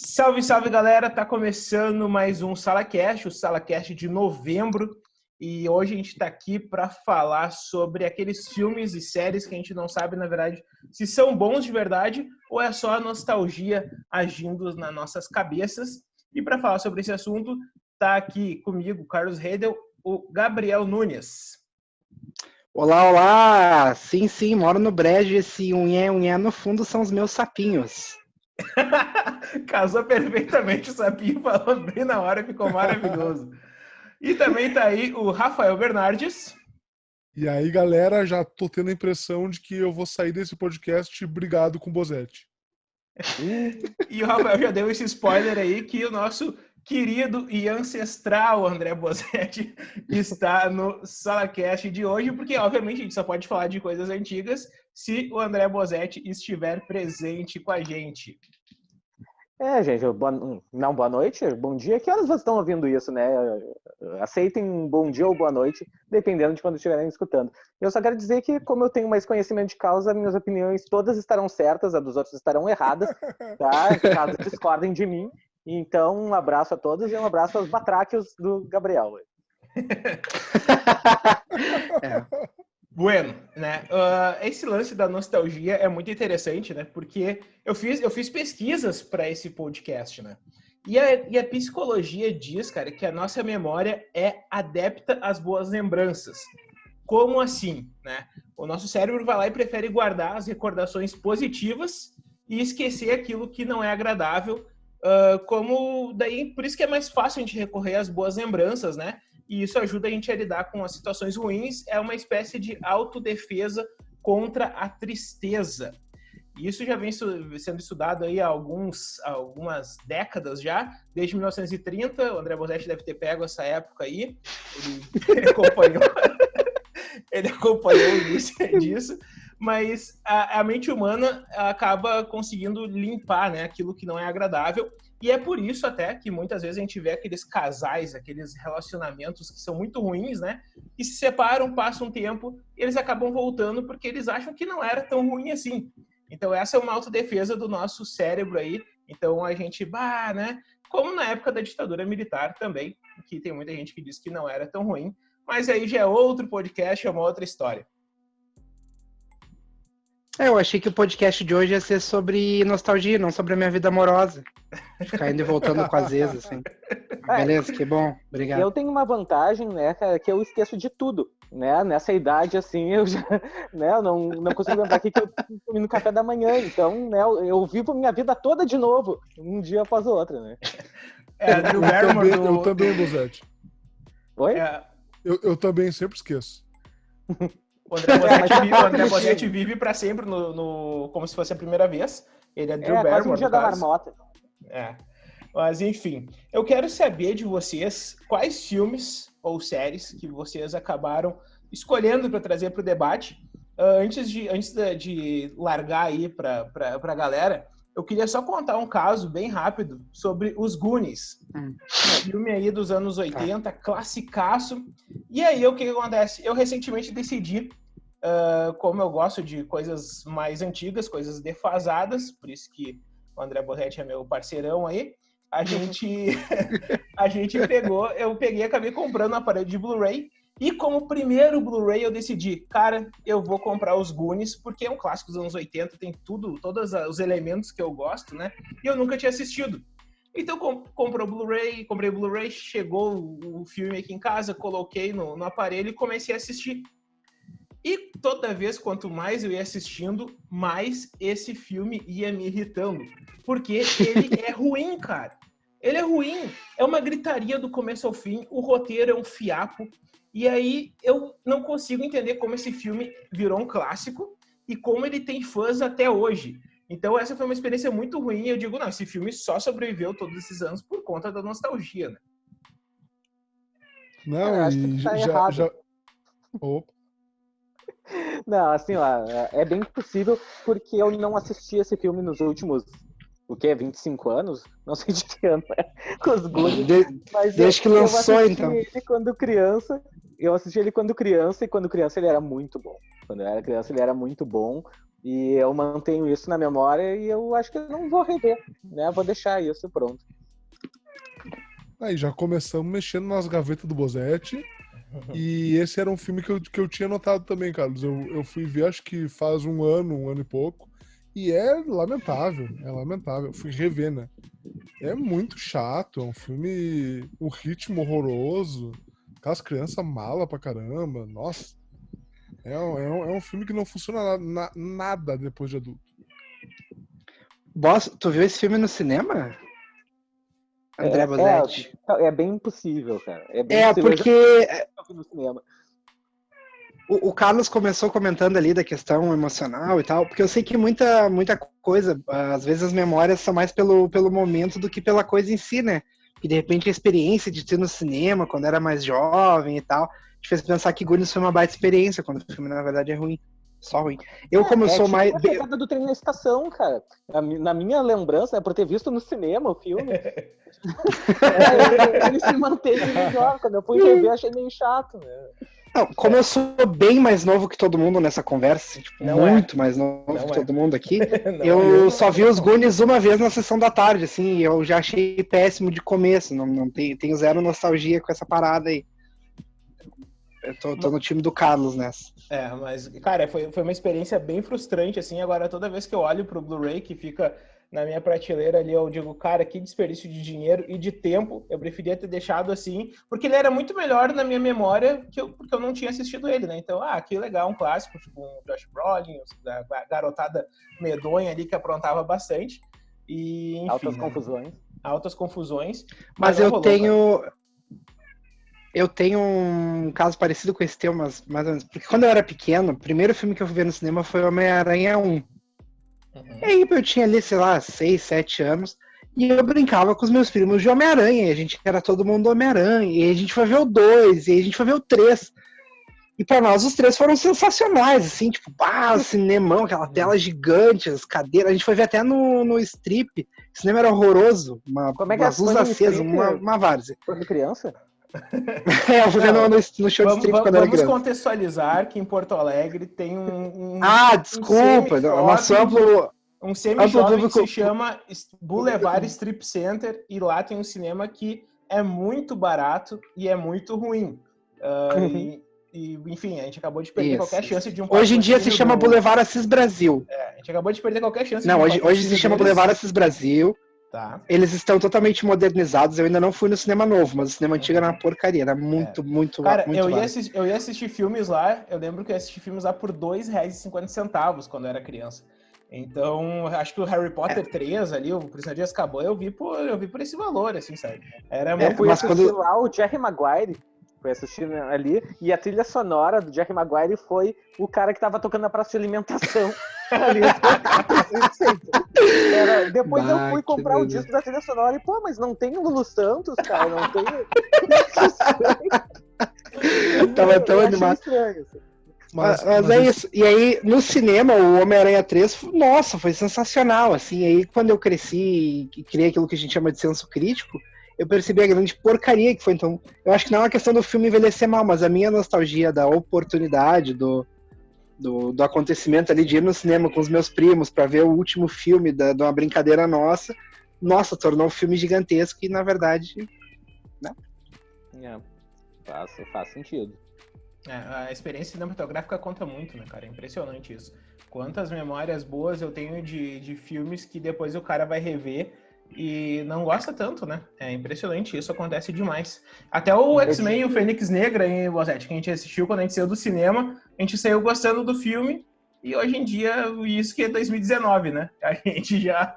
Salve, salve, galera! Tá começando mais um SalaCast, o SalaCast de novembro. E hoje a gente tá aqui para falar sobre aqueles filmes e séries que a gente não sabe, na verdade, se são bons de verdade ou é só a nostalgia agindo nas nossas cabeças. E para falar sobre esse assunto, tá aqui comigo, Carlos Redel, o Gabriel Nunes. Olá, olá! Sim, moro no Brejo e esse unhé no fundo são os meus sapinhos. Casou perfeitamente, o sapinho falou bem na hora, ficou maravilhoso. E também tá aí o Rafael Bernardes. E aí, galera, já tô tendo a impressão de que eu vou sair desse podcast brigado com o Bozetti. E o Rafael já deu esse spoiler aí que o nosso querido e ancestral André Bozetti está no SalaCast de hoje, porque obviamente a gente só pode falar de coisas antigas se o André Bozetti estiver presente com a gente. Gente, boa noite, bom dia. Que horas vocês estão ouvindo isso, né? Aceitem um bom dia ou boa noite, dependendo de quando estiverem escutando. Eu só quero dizer que, como eu tenho mais conhecimento de causa, minhas opiniões todas estarão certas, as dos outros estarão erradas, tá? Caso discordem de mim. Então, um abraço a todos e um abraço aos batráquios do Gabriel. Bueno, né? Esse lance da nostalgia é muito interessante, né? Porque eu fiz pesquisas para esse podcast, né? E a psicologia diz, cara, que a nossa memória é adepta às boas lembranças. Como assim, né? O nosso cérebro vai lá e prefere guardar as recordações positivas e esquecer aquilo que não é agradável. Por isso que é mais fácil a gente recorrer às boas lembranças, né? E isso ajuda a gente a lidar com as situações ruins. É uma espécie de autodefesa contra a tristeza. E isso já vem sendo estudado aí há algumas décadas já, desde 1930. O André Bozetti deve ter pego essa época aí. Ele acompanhou o início disso. Mas a mente humana acaba conseguindo limpar, né, aquilo que não é agradável. E é por isso até que muitas vezes a gente vê aqueles casais, aqueles relacionamentos que são muito ruins, né? Que se separam, passa um tempo, e eles acabam voltando porque eles acham que não era tão ruim assim. Então essa é uma autodefesa do nosso cérebro aí. Então a gente, né? Como na época da ditadura militar também, que tem muita gente que diz que não era tão ruim. Mas aí já é outro podcast, é uma outra história. Eu achei que o podcast de hoje ia ser sobre nostalgia, não sobre a minha vida amorosa. Ficar indo e voltando com as vezes, assim. Beleza, que bom. Obrigado. Eu tenho uma vantagem, né, cara, que eu esqueço de tudo, né? Nessa idade, assim, eu já, né, eu não consigo lembrar aqui que eu comi no café da manhã. Então, né, eu vivo minha vida toda de novo, um dia após o outro, né? Eu também, Bozetti. Oi? Eu também sempre esqueço. O André Bozetti vive para sempre como se fosse a primeira vez. Ele é Drew Barrymore, quase um dia da marmota. Mas enfim, eu quero saber de vocês quais filmes ou séries que vocês acabaram escolhendo para trazer para o debate. Antes de largar aí para a galera, eu queria só contar um caso bem rápido sobre os Goonies. Um filme aí dos anos 80, classicaço. E aí, o que acontece? Eu recentemente decidi, como eu gosto de coisas mais antigas, coisas defasadas, por isso que o André Bozetti é meu parceirão aí, eu peguei e acabei comprando um aparelho de Blu-ray. E como primeiro Blu-ray eu decidi, cara, eu vou comprar os Goonies, porque é um clássico dos anos 80, tem todos os elementos que eu gosto, né? E eu nunca tinha assistido. Então comprei o Blu-ray, chegou o filme aqui em casa, coloquei no aparelho e comecei a assistir. E toda vez, quanto mais eu ia assistindo, mais esse filme ia me irritando. Porque ele é ruim, cara. Ele é ruim. É uma gritaria do começo ao fim, o roteiro é um fiapo. E aí eu não consigo entender como esse filme virou um clássico e como ele tem fãs até hoje. Então essa foi uma experiência muito ruim e eu digo, não, esse filme só sobreviveu todos esses anos por conta da nostalgia, né? Não, acho que tá errado. Opa. Não, assim, é bem possível porque eu não assisti esse filme nos últimos, 25 anos? Não sei de que ano com os Goonies. Desde que lançou, então. Eu assisti ele quando criança, e quando criança ele era muito bom. Quando eu era criança ele era muito bom, E eu mantenho isso na memória e eu acho que eu não vou rever, né? Vou deixar isso pronto. Aí já começamos mexendo nas gavetas do Bosetti. E esse era um filme que eu tinha notado também, Carlos. Eu fui ver, acho que faz um ano e pouco. E é lamentável, Eu fui rever, né? É muito chato, é um filme, um ritmo horroroso. Aquelas crianças mala pra caramba, nossa. É um filme que não funciona nada depois de adulto. Boss, tu viu esse filme no cinema? André Bosetti. É bem impossível, cara. É bem impossível. Porque Eu fui no cinema. o Carlos começou comentando ali da questão emocional e tal, porque eu sei que muita coisa, às vezes as memórias são mais pelo momento do que pela coisa em si, né? Que de repente a experiência de ter no cinema, quando era mais jovem e tal, te fez pensar que Goonies foi uma baita experiência, quando o filme na verdade é ruim. Só ruim. Eu, como eu sou tipo mais. A pegada do trem na estação, cara. Na minha lembrança, por ter visto no cinema o filme, ele se manteve melhor. Quando eu fui rever, achei meio chato, né? Não, como eu sou bem mais novo que todo mundo nessa conversa, assim, tipo, muito mais novo que todo mundo aqui, eu só vi os Goonies uma vez na sessão da tarde, assim, e eu já achei péssimo de começo, não tenho zero nostalgia com essa parada aí. Eu tô no time do Carlos nessa. Mas, cara, foi uma experiência bem frustrante, assim. Agora, toda vez que eu olho pro Blu-ray, que fica na minha prateleira ali, eu digo, cara, que desperdício de dinheiro e de tempo. Eu preferia ter deixado assim, porque ele era muito melhor na minha memória porque eu não tinha assistido ele, né? Então, que legal, um clássico, tipo um Josh Brolin, a garotada medonha ali que aprontava bastante. E, enfim, altas confusões. Mas eu tenho um caso parecido com esse teu, mais ou menos. Porque quando eu era pequeno, o primeiro filme que eu fui ver no cinema foi Homem-Aranha 1. E aí eu tinha ali, sei lá, 6, 7 anos, e eu brincava com os meus primos de Homem-Aranha, e a gente era todo mundo Homem-Aranha, e aí a gente foi ver o 2, e aí a gente foi ver o 3. E pra nós os 3 foram sensacionais, assim, tipo, cinemão, aquela tela gigante, as cadeiras, a gente foi ver até no strip, o cinema era horroroso, uma luz acesa, uma várzea. Quando criança? Eu fui vendo no show de strip quando era criança. Vamos contextualizar que em Porto Alegre tem desculpa, um semi-shopping que se chama Boulevard Strip Center, e lá tem um cinema que é muito barato e é muito ruim. Enfim, a gente acabou de perder qualquer chance de um... Hoje em dia se chama Boulevard Assis Brasil. A gente acabou de perder qualquer chance hoje se chama Boulevard Assis Brasil. Tá. Eles estão totalmente modernizados. Eu ainda não fui no cinema novo, mas o cinema antigo era uma porcaria. Era muito Cara, eu ia assistir filmes lá. Eu lembro que eu ia assistir filmes lá por R$2,50 quando eu era criança. Então, acho que o Harry Potter 3 ali, o Prisioneiro de Azkaban, eu vi por esse valor, assim, sabe? Eu fui assistir lá o Jerry Maguire. Fui assistir ali, e a trilha sonora do Jerry Maguire foi o cara que tava tocando na praça de alimentação. Ali, depois eu fui comprar o disco da trilha sonora e, mas não tem o Lulu Santos, cara, não tem... Tava tão animado. Mas é isso. E aí, no cinema, o Homem-Aranha 3, nossa, foi sensacional, assim. Aí, quando eu cresci e criei aquilo que a gente chama de senso crítico, eu percebi a grande porcaria que foi. Então, eu acho que não é uma questão do filme envelhecer mal, mas a minha nostalgia da oportunidade, do acontecimento ali de ir no cinema com os meus primos para ver o último filme de uma brincadeira nossa, tornou um filme gigantesco e, na verdade, né? Faz sentido. A experiência cinematográfica conta muito, né, cara? É impressionante isso. Quantas memórias boas eu tenho de filmes que depois o cara vai rever e não gosta tanto, né? É impressionante, isso acontece demais. Até o X-Men e o Fênix Negra, hein, Bosetti, que a gente assistiu quando a gente saiu do cinema, a gente saiu gostando do filme, e hoje em dia, isso que é 2019, né? A gente já...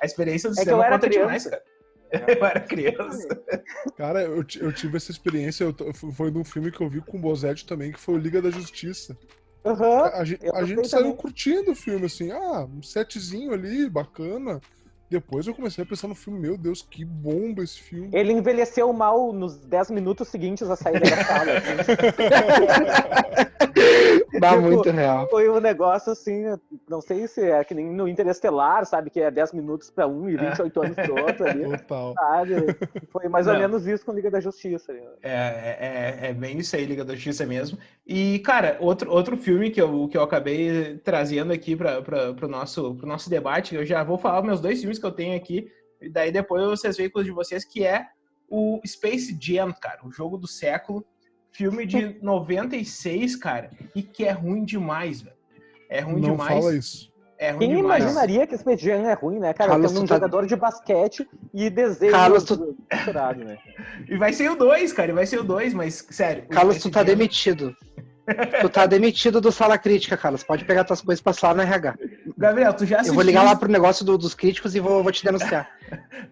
A experiência do cinema conta demais, cara. Eu era criança. Cara, eu tive essa experiência, foi num filme que eu vi com o Bosetti também, que foi o Liga da Justiça. A gente saiu curtindo o filme, assim, um setzinho ali, bacana. Depois eu comecei a pensar no filme, meu Deus, que bomba esse filme. Ele envelheceu mal nos 10 minutos seguintes a saída da sala. Dá muito real. Foi um negócio assim, não sei se é que nem no Interestelar, sabe? Que é 10 minutos pra um e 28 anos pro outro ali. Total. Sabe? Foi mais ou menos isso com Liga da Justiça. É bem isso aí, Liga da Justiça mesmo. E, cara, outro filme que eu acabei trazendo aqui pro nosso debate, eu já vou falar meus 2 filmes que eu tenho aqui, e daí depois vocês veem com os de vocês, que é o Space Jam, cara, o jogo do século, filme de 96, cara, e que é ruim demais, velho. É ruim Não demais. fala isso. É ruim Quem demais. imaginaria que Space Jam é ruim, né, cara? Carlos, Tendo um tu tá- jogador de basquete e desenho Carlos, misturado, né? E vai ser o 2, cara, mas, sério. o Carlos, Space tu tá Jam- demitido. Tu tá demitido do Sala Crítica, Carlos. Pode pegar tuas coisas e passar lá no RH. Gabriel, tu já Eu assistiu... vou ligar lá pro negócio dos críticos e vou te denunciar.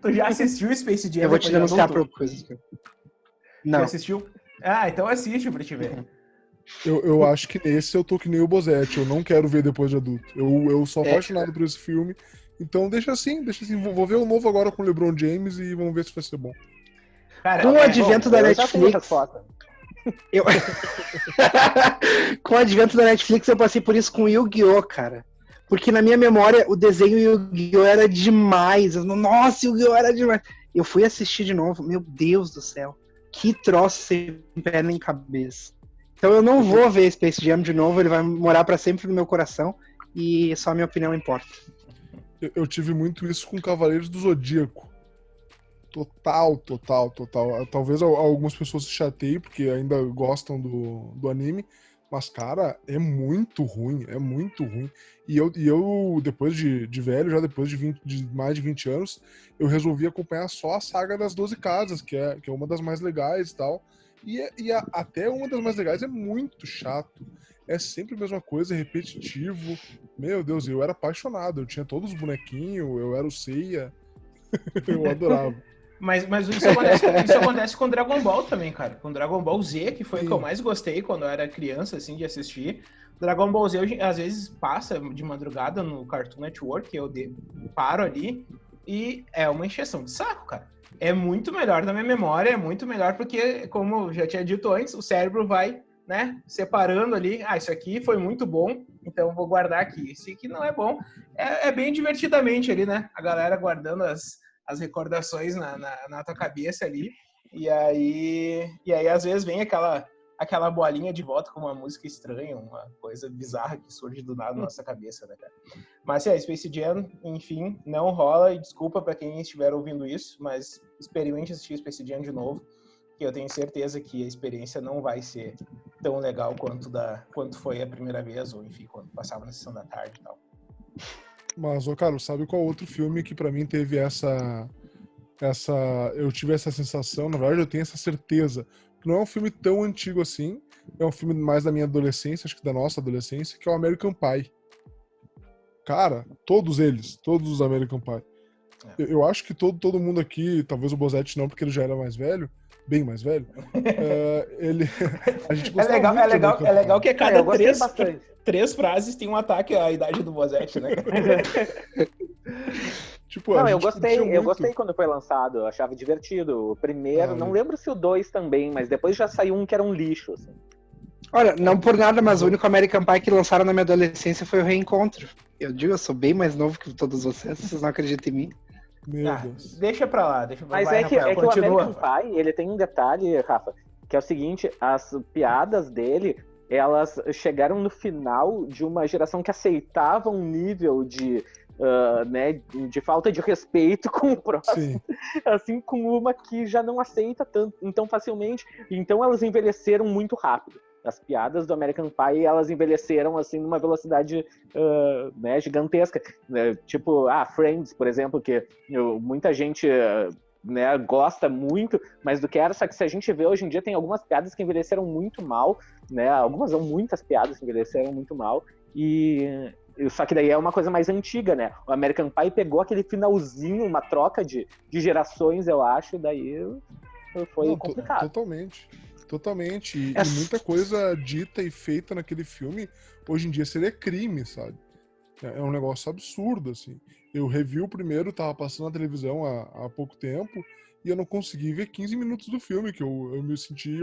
Tu já assistiu o Space Jam? Eu vou te depois de denunciar adulto? por coisas. Já Não. assistiu? Ah, então assiste pra te ver. Eu acho que nesse eu tô que nem o Bozetti. Eu não quero ver depois de adulto. Eu sou apaixonado por esse filme. Então deixa assim. Vou ver o novo agora com o LeBron James e vamos ver se vai ser bom. Cara, Com o advento da Eu já tenho a Netflix, resposta. eu... com o advento da Netflix eu passei por isso com Yu-Gi-Oh, cara. Porque na minha memória o desenho Yu-Gi-Oh era demais. Nossa, Yu-Gi-Oh era demais. Eu fui assistir de novo. Meu Deus do céu. Que troço sem pé nem cabeça. Então eu não vou ver Space Jam de novo. Ele vai morar pra sempre no meu coração. E só a minha opinião importa. Eu tive muito isso com Cavaleiros do Zodíaco. Total. Talvez algumas pessoas se chateiem, porque ainda gostam do anime. Mas, cara, é muito ruim. E eu depois de velho, já depois de mais de 20 anos, eu resolvi acompanhar só a saga das 12 casas, que é uma das mais legais e tal. Até uma das mais legais é muito chato. É sempre a mesma coisa, é repetitivo. Meu Deus, eu era apaixonado. Eu tinha todos os bonequinhos, eu era o Seiya. Eu adorava. Mas isso acontece com Dragon Ball também, cara. Com Dragon Ball Z, que foi o que eu mais gostei quando eu era criança, assim, de assistir. Dragon Ball Z, hoje, às vezes, passa de madrugada no Cartoon Network, eu paro ali, e é uma encheção de saco, cara. É muito melhor na minha memória, é muito melhor porque, como eu já tinha dito antes, o cérebro vai, né, separando ali. Ah, isso aqui foi muito bom, então eu vou guardar aqui. Esse aqui não é bom. É bem divertidamente ali, né? A galera guardando as recordações na tua cabeça ali, e aí às vezes vem aquela bolinha de volta com uma música estranha, uma coisa bizarra que surge do nada na nossa cabeça, né, cara? Mas Space Jam, enfim, não rola, e desculpa pra quem estiver ouvindo isso, mas experimente assistir Space Jam de novo, que eu tenho certeza que a experiência não vai ser tão legal quanto foi a primeira vez, ou enfim, quando passava na sessão da tarde e tal. Mas, ô Carlos, sabe qual outro filme que pra mim teve eu tive essa sensação, na verdade eu tenho essa certeza, que não é um filme tão antigo assim, é um filme mais da minha adolescência, acho que da nossa adolescência, que é o American Pie. Cara, todos os American Pie. Eu acho que todo mundo aqui, talvez o Bozetti não, porque ele já era mais velho, bem mais velho, a gente gostava muito de American Pie. É legal que a cada Eu gostei bastante. 3 frases tem um ataque à idade do Bozetti, né? Tipo, Não, a eu gente curtia gostei muito. quando foi lançado, eu achava divertido. O primeiro, não lembro se o 2 também, mas depois já saiu um que era um lixo, assim. Olha, não por nada, mas o único American Pie que lançaram na minha adolescência foi o Reencontro. Eu digo, eu sou bem mais novo que todos vocês não acreditam em mim. Meu Deus. Deixa pra lá. Mas vai, é que Rafael, o American Pie, ele tem um detalhe, Rafa, que é o seguinte, as piadas dele, elas chegaram no final de uma geração que aceitava um nível de, né, de falta de respeito com o próximo, assim, com uma que já não aceita tão facilmente. Então elas envelheceram muito rápido. As piadas do American Pie, elas envelheceram assim numa velocidade né, gigantesca. Tipo, Friends, por exemplo, que muita gente né, gosta muito, mas do que era, só que se a gente vê hoje em dia, tem algumas piadas que envelheceram muito mal, né? Muitas piadas que envelheceram muito mal, só que daí é uma coisa mais antiga, né? O American Pie pegou aquele finalzinho, uma troca de gerações, eu acho, e daí foi complicado. Totalmente. E muita coisa dita e feita naquele filme, hoje em dia seria crime, sabe? É um negócio absurdo, assim. Eu revi o primeiro, tava passando na televisão há pouco tempo, e eu não consegui ver 15 minutos do filme, que eu me senti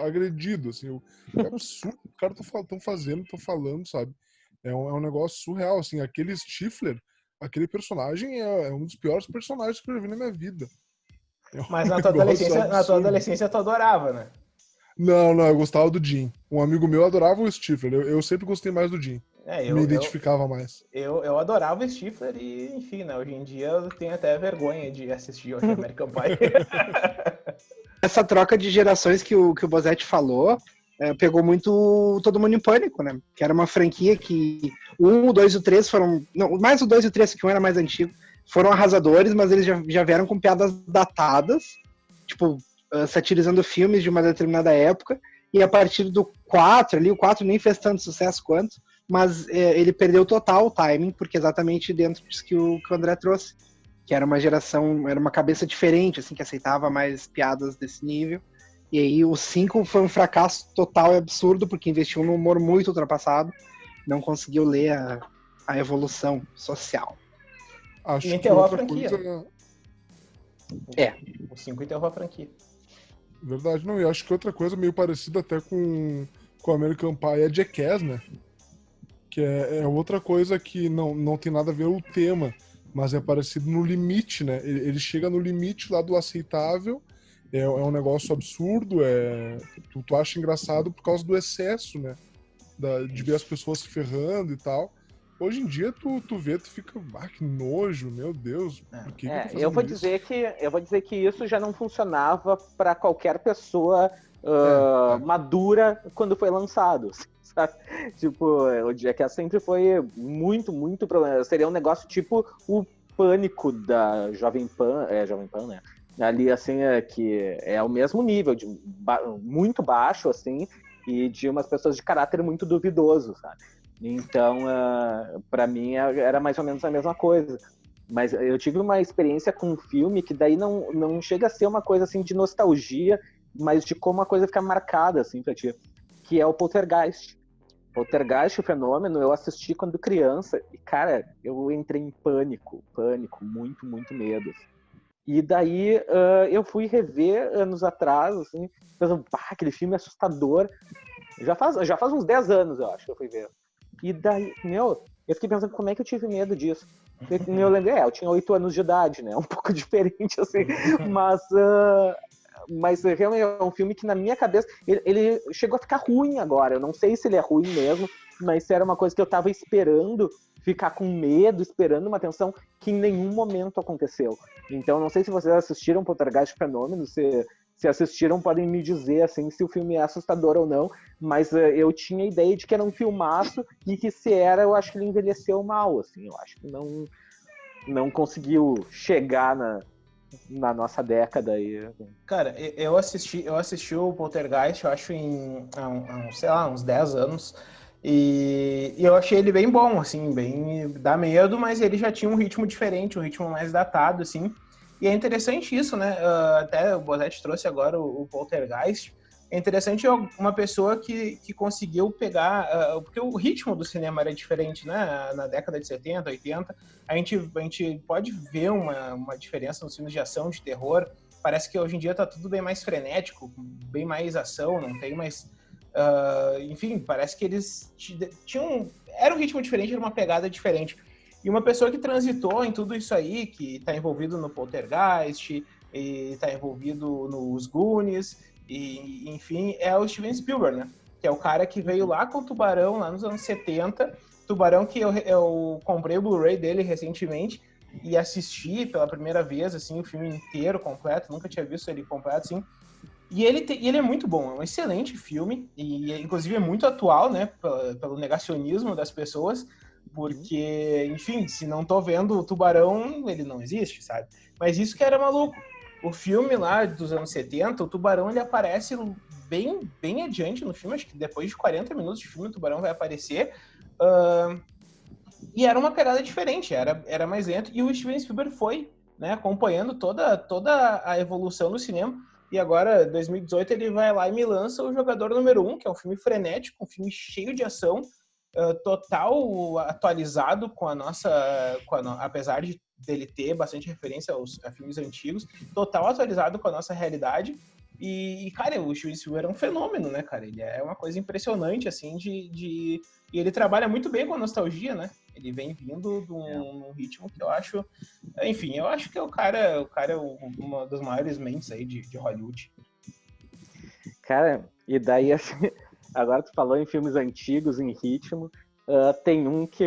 agredido, assim. Que absurdo, os caras estão fazendo, estão falando, sabe? É um negócio surreal, assim. Aquele Stifler, aquele personagem é um dos piores personagens que eu já vi na minha vida. É um Mas negócio na tua absurdo. adolescência tu adorava, né? Não, eu gostava do Jim. Um amigo meu adorava o Stifler. Eu sempre gostei mais do Jim. É, Me identificava mais. eu adorava o Stifler e, enfim, né? Hoje em dia eu tenho até vergonha de assistir hoje American Pie. Essa troca de gerações que o Bosetti falou pegou muito Todo Mundo em Pânico, né? Que era uma franquia que o 1, o 2 e o 3 foram... Não, mais o 2 e o 3, que um era mais antigo, foram arrasadores, mas eles já vieram com piadas datadas, tipo, satirizando filmes de uma determinada época, e a partir do 4 ali, o 4 nem fez tanto sucesso quanto, mas ele perdeu total o timing, porque exatamente dentro disso que o André trouxe, que era uma geração, era uma cabeça diferente, assim, que aceitava mais piadas desse nível. E aí o 5 foi um fracasso total e absurdo, porque investiu num humor muito ultrapassado, não conseguiu ler a evolução social. Acho E que enterrou a outra franquia. coisa... O 5 enterrou a franquia. Verdade, não. E acho que outra coisa meio parecida até com American Pie é Jackass, né? Que é outra coisa que não tem nada a ver o tema, mas é parecido no limite, né? Ele chega no limite lá do aceitável, é um negócio absurdo, tu acha engraçado por causa do excesso, né? De ver as pessoas se ferrando e tal. Hoje em dia tu vê, tu fica, que nojo, meu Deus, por que eu tô fazendo eu vou isso? dizer que isso já não funcionava para qualquer pessoa madura quando foi lançado, sabe? Tipo, o Jackass sempre foi muito, muito problema. Seria um negócio tipo o Pânico da Jovem Pan, Jovem Pan, né? Ali, assim, que é o mesmo nível, de muito baixo, assim, e de umas pessoas de caráter muito duvidoso, sabe? Então, para mim, era mais ou menos a mesma coisa. Mas eu tive uma experiência com um filme que daí não chega a ser uma coisa assim de nostalgia, mas de como a coisa fica marcada assim pra ti, que é o Poltergeist. Poltergeist, o fenômeno, eu assisti quando criança e, cara, eu entrei em pânico, muito, muito medo. E daí eu fui rever anos atrás, assim, pensando, aquele filme é assustador. Já faz uns 10 anos, eu acho, que eu fui ver. E daí, eu fiquei pensando como é que eu tive medo disso. Eu lembrei, eu tinha 8 anos de idade, né? Um pouco diferente, assim. Mas realmente é um filme que, na minha cabeça, ele chegou a ficar ruim agora. Eu não sei se ele é ruim mesmo, mas se era uma coisa que eu tava esperando, ficar com medo, esperando uma tensão que em nenhum momento aconteceu. Então, não sei se vocês assistiram Poltergeist Fenômeno, se assistiram, podem me dizer assim, se o filme é assustador ou não, mas eu tinha a ideia de que era um filmaço e que se era, eu acho que ele envelheceu mal, assim, eu acho que não conseguiu chegar na nossa década aí. Cara, eu assisti o Poltergeist, eu acho, sei lá, uns 10 anos, e eu achei ele bem bom, assim, bem dá medo, mas ele já tinha um ritmo diferente, um ritmo mais datado, assim. E é interessante isso, né? Até o Bosetti trouxe agora o Poltergeist. É interessante uma pessoa que conseguiu pegar... porque o ritmo do cinema era diferente, né? Na década de 70, 80. A gente pode ver uma diferença nos filmes de ação, de terror. Parece que hoje em dia tá tudo bem mais frenético, bem mais ação, não tem mais... enfim, parece que eles tinham... Era um ritmo diferente, era uma pegada diferente. E uma pessoa que transitou em tudo isso aí, que está envolvido no Poltergeist, e está envolvido nos Goonies, e enfim, é o Steven Spielberg, né? Que é o cara que veio lá com o Tubarão, lá nos anos 70. Tubarão que eu comprei o Blu-ray dele recentemente e assisti pela primeira vez, assim, o filme inteiro, completo. Nunca tinha visto ele completo, assim. E ele é muito bom, é um excelente filme, e inclusive é muito atual, né? Pelo negacionismo das pessoas. Porque, enfim, se não tô vendo o Tubarão, ele não existe, sabe? Mas isso que era maluco. O filme lá dos anos 70, o Tubarão, ele aparece bem adiante no filme, acho que depois de 40 minutos de filme o Tubarão vai aparecer. E era uma pegada diferente, era mais lento. E o Steven Spielberg foi, né, acompanhando toda a evolução do cinema. E agora, em 2018, ele vai lá e me lança o Jogador Número 1, que é um filme frenético, um filme cheio de ação, total atualizado com a nossa... apesar de dele ter bastante referência a filmes antigos, total atualizado com a nossa realidade. E, cara, o Steven Spielberg é um fenômeno, né, cara? Ele é uma coisa impressionante, assim, e ele trabalha muito bem com a nostalgia, né? Ele vem vindo de um ritmo que eu acho... Enfim, eu acho que o cara é uma das maiores mentes aí de Hollywood. Cara, e daí, assim, agora tu falou em filmes antigos, em ritmo, tem um que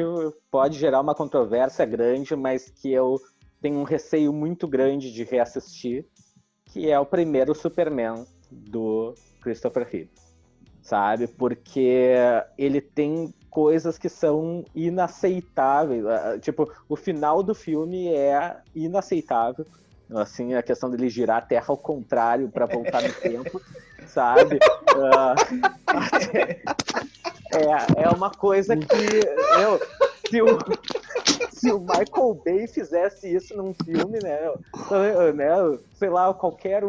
pode gerar uma controvérsia grande, mas que eu tenho um receio muito grande de reassistir, que é o primeiro Superman do Christopher Reeve, sabe? Porque ele tem coisas que são inaceitáveis. Tipo, o final do filme é inaceitável. Assim, a questão dele girar a Terra ao contrário para voltar no tempo, sabe? É uma coisa que se o Michael Bay fizesse isso num filme, né, sei lá, qualquer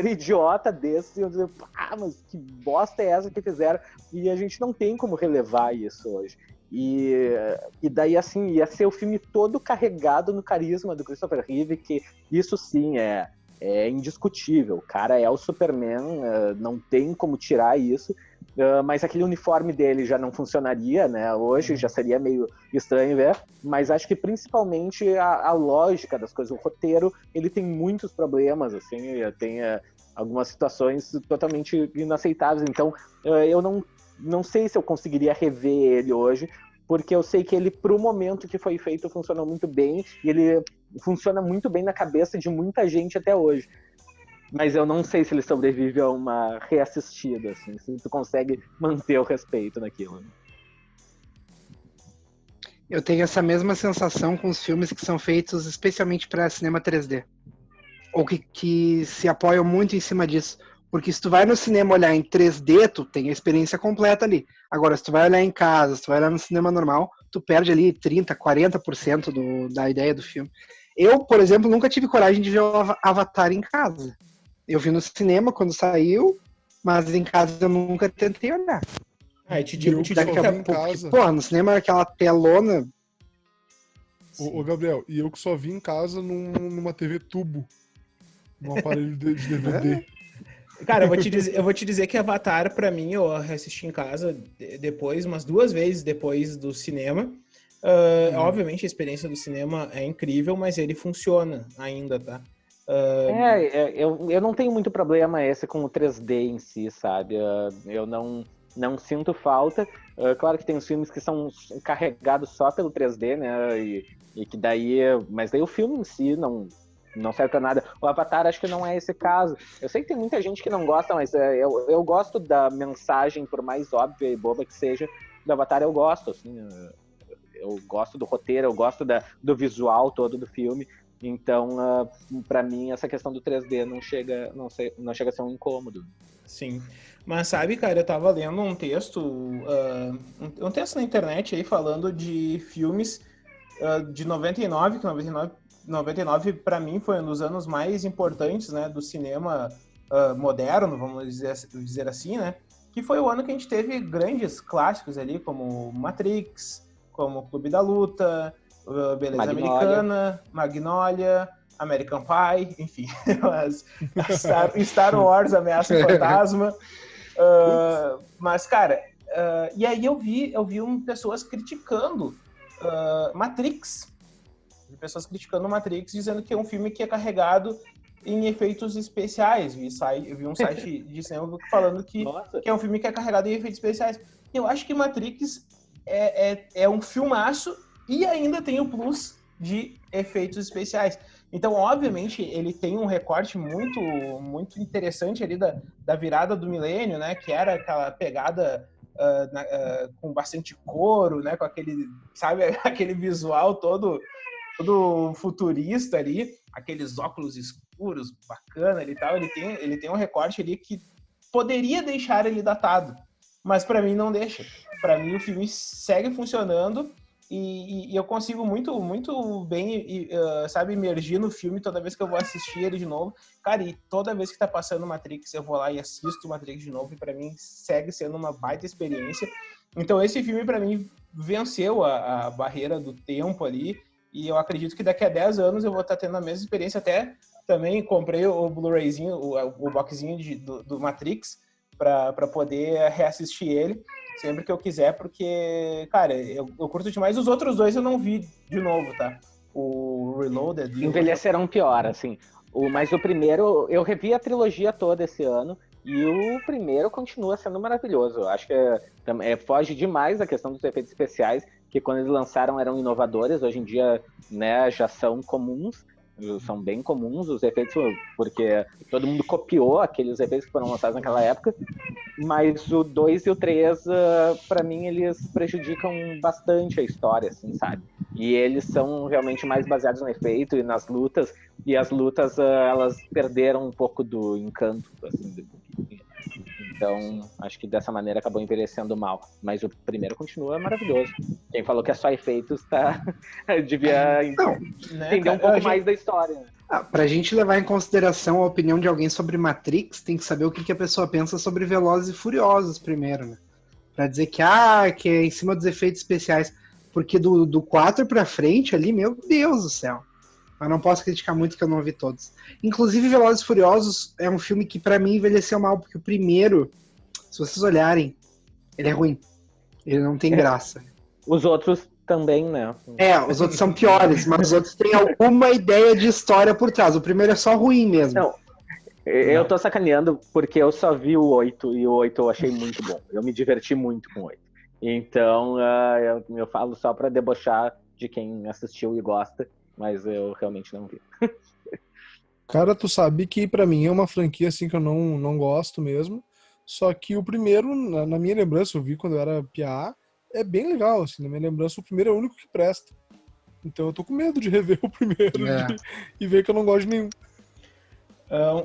idiota desse ia dizer, mas que bosta é essa que fizeram? E a gente não tem como relevar isso hoje. E daí, assim, ia ser o filme todo carregado no carisma do Christopher Reeve, que isso sim é indiscutível. O cara é o Superman, não tem como tirar isso. Mas aquele uniforme dele já não funcionaria, né? Hoje já seria meio estranho ver, mas acho que principalmente a lógica das coisas, o roteiro, ele tem muitos problemas, assim, tem algumas situações totalmente inaceitáveis, então eu não sei se eu conseguiria rever ele hoje, porque eu sei que ele, pro momento que foi feito, funcionou muito bem, e ele funciona muito bem na cabeça de muita gente até hoje. Mas eu não sei se ele sobrevive a uma reassistida, assim, se tu consegue manter o respeito naquilo. Eu tenho essa mesma sensação com os filmes que são feitos especialmente para cinema 3D. Ou que se apoiam muito em cima disso. Porque se tu vai no cinema olhar em 3D, tu tem a experiência completa ali. Agora, se tu vai olhar em casa, se tu vai olhar no cinema normal, tu perde ali 30%, 40% da ideia do filme. Eu, por exemplo, nunca tive coragem de ver o Avatar em casa. Eu vi no cinema quando saiu, mas em casa eu nunca tentei olhar. Ah, eu te digo daqui a pouco. Porra, no cinema aquela telona. Ô, Gabriel, e eu que só vi em casa numa TV tubo. Num aparelho de DVD. Cara, eu vou te dizer que Avatar, pra mim, eu assisti em casa depois, umas 2 vezes depois do cinema. Obviamente a experiência do cinema é incrível, mas ele funciona ainda, tá? Eu não tenho muito problema esse com o 3D em si, sabe? Eu não sinto falta. Claro que tem os filmes que são carregados só pelo 3D, né? E que daí... Mas daí o filme em si não serve pra nada. O Avatar acho que não é esse caso. Eu sei que tem muita gente que não gosta, mas eu gosto da mensagem, por mais óbvia e boba que seja, do Avatar eu gosto, assim. Eu gosto do roteiro, eu gosto do visual todo do filme. Então, pra mim, essa questão do 3D não chega a ser um incômodo. Sim. Mas sabe, cara, eu tava lendo um texto na internet aí falando de filmes de 99, que 99 pra mim foi um dos anos mais importantes, né, do cinema moderno, vamos dizer assim, né? Que foi o ano que a gente teve grandes clássicos ali, como Matrix, como Clube da Luta, Beleza Americana, Magnolia, American Pie, enfim, Star Wars, Ameaça Fantasma. Mas, cara, e aí eu vi pessoas criticando Matrix. Pessoas criticando Matrix, dizendo que é um filme que é carregado em efeitos especiais. Eu vi um site de cinema falando que é um filme que é carregado em efeitos especiais. Eu acho que Matrix é um filmaço e ainda tem o plus de efeitos especiais. Então, obviamente, ele tem um recorte muito, muito interessante ali da virada do milênio, né? Que era aquela pegada com bastante couro, né? Com aquele, sabe, aquele visual todo futurista ali, aqueles óculos escuros, bacana e tal. Ele tem um recorte ali que poderia deixar ele datado, mas para mim não deixa. Para mim o filme segue funcionando e eu consigo muito, muito bem, sabe, imergir no filme toda vez que eu vou assistir ele de novo. Cara, e toda vez que tá passando Matrix, eu vou lá e assisto Matrix de novo, e para mim segue sendo uma baita experiência. Então esse filme, para mim, venceu a barreira do tempo ali, e eu acredito que daqui a 10 anos eu vou estar tendo a mesma experiência. Até também comprei o Blu-rayzinho, o boxzinho do Matrix, para poder reassistir ele sempre que eu quiser, porque, cara, eu curto demais. Os outros dois eu não vi de novo, tá? O Reloaded. Envelhecerão pior, assim. Mas o primeiro, eu revi a trilogia toda esse ano, e o primeiro continua sendo maravilhoso. Eu acho que foge demais a questão dos efeitos especiais, que quando eles lançaram eram inovadores, hoje em dia, né, já são comuns. São bem comuns os efeitos, porque todo mundo copiou aqueles efeitos que foram lançados naquela época, mas o 2 e o 3, pra mim, eles prejudicam bastante a história, assim, sabe? E eles são realmente mais baseados no efeito e nas lutas, e as lutas, elas perderam um pouco do encanto, assim, então, acho que dessa maneira acabou envelhecendo mal. Mas o primeiro continua maravilhoso. Quem falou que é só efeitos, devia entender um pouco mais da história. Pra gente levar em consideração a opinião de alguém sobre Matrix, tem que saber o que a pessoa pensa sobre Velozes e Furiosos primeiro, né? Pra dizer que é em cima dos efeitos especiais. Porque do 4 pra frente ali, meu Deus do céu. Mas não posso criticar muito que eu não vi todos. Inclusive, Velozes e Furiosos é um filme que pra mim envelheceu mal, porque o primeiro, se vocês olharem, ele é ruim. Ele não tem graça. Os outros também, né? Os outros são piores, mas os outros têm alguma ideia de história por trás. O primeiro é só ruim mesmo. Não, eu tô sacaneando porque eu só vi o 8, e o 8 eu achei muito bom. Eu me diverti muito com o 8. Então, eu falo só pra debochar de quem assistiu e gosta, mas eu realmente não vi. Cara, tu sabe que pra mim é uma franquia assim que eu não gosto mesmo. Só que o primeiro, na minha lembrança, eu vi quando eu era piá, é bem legal, assim. Na minha lembrança, o primeiro é o único que presta. Então eu tô com medo de rever o primeiro e ver que eu não gosto de nenhum.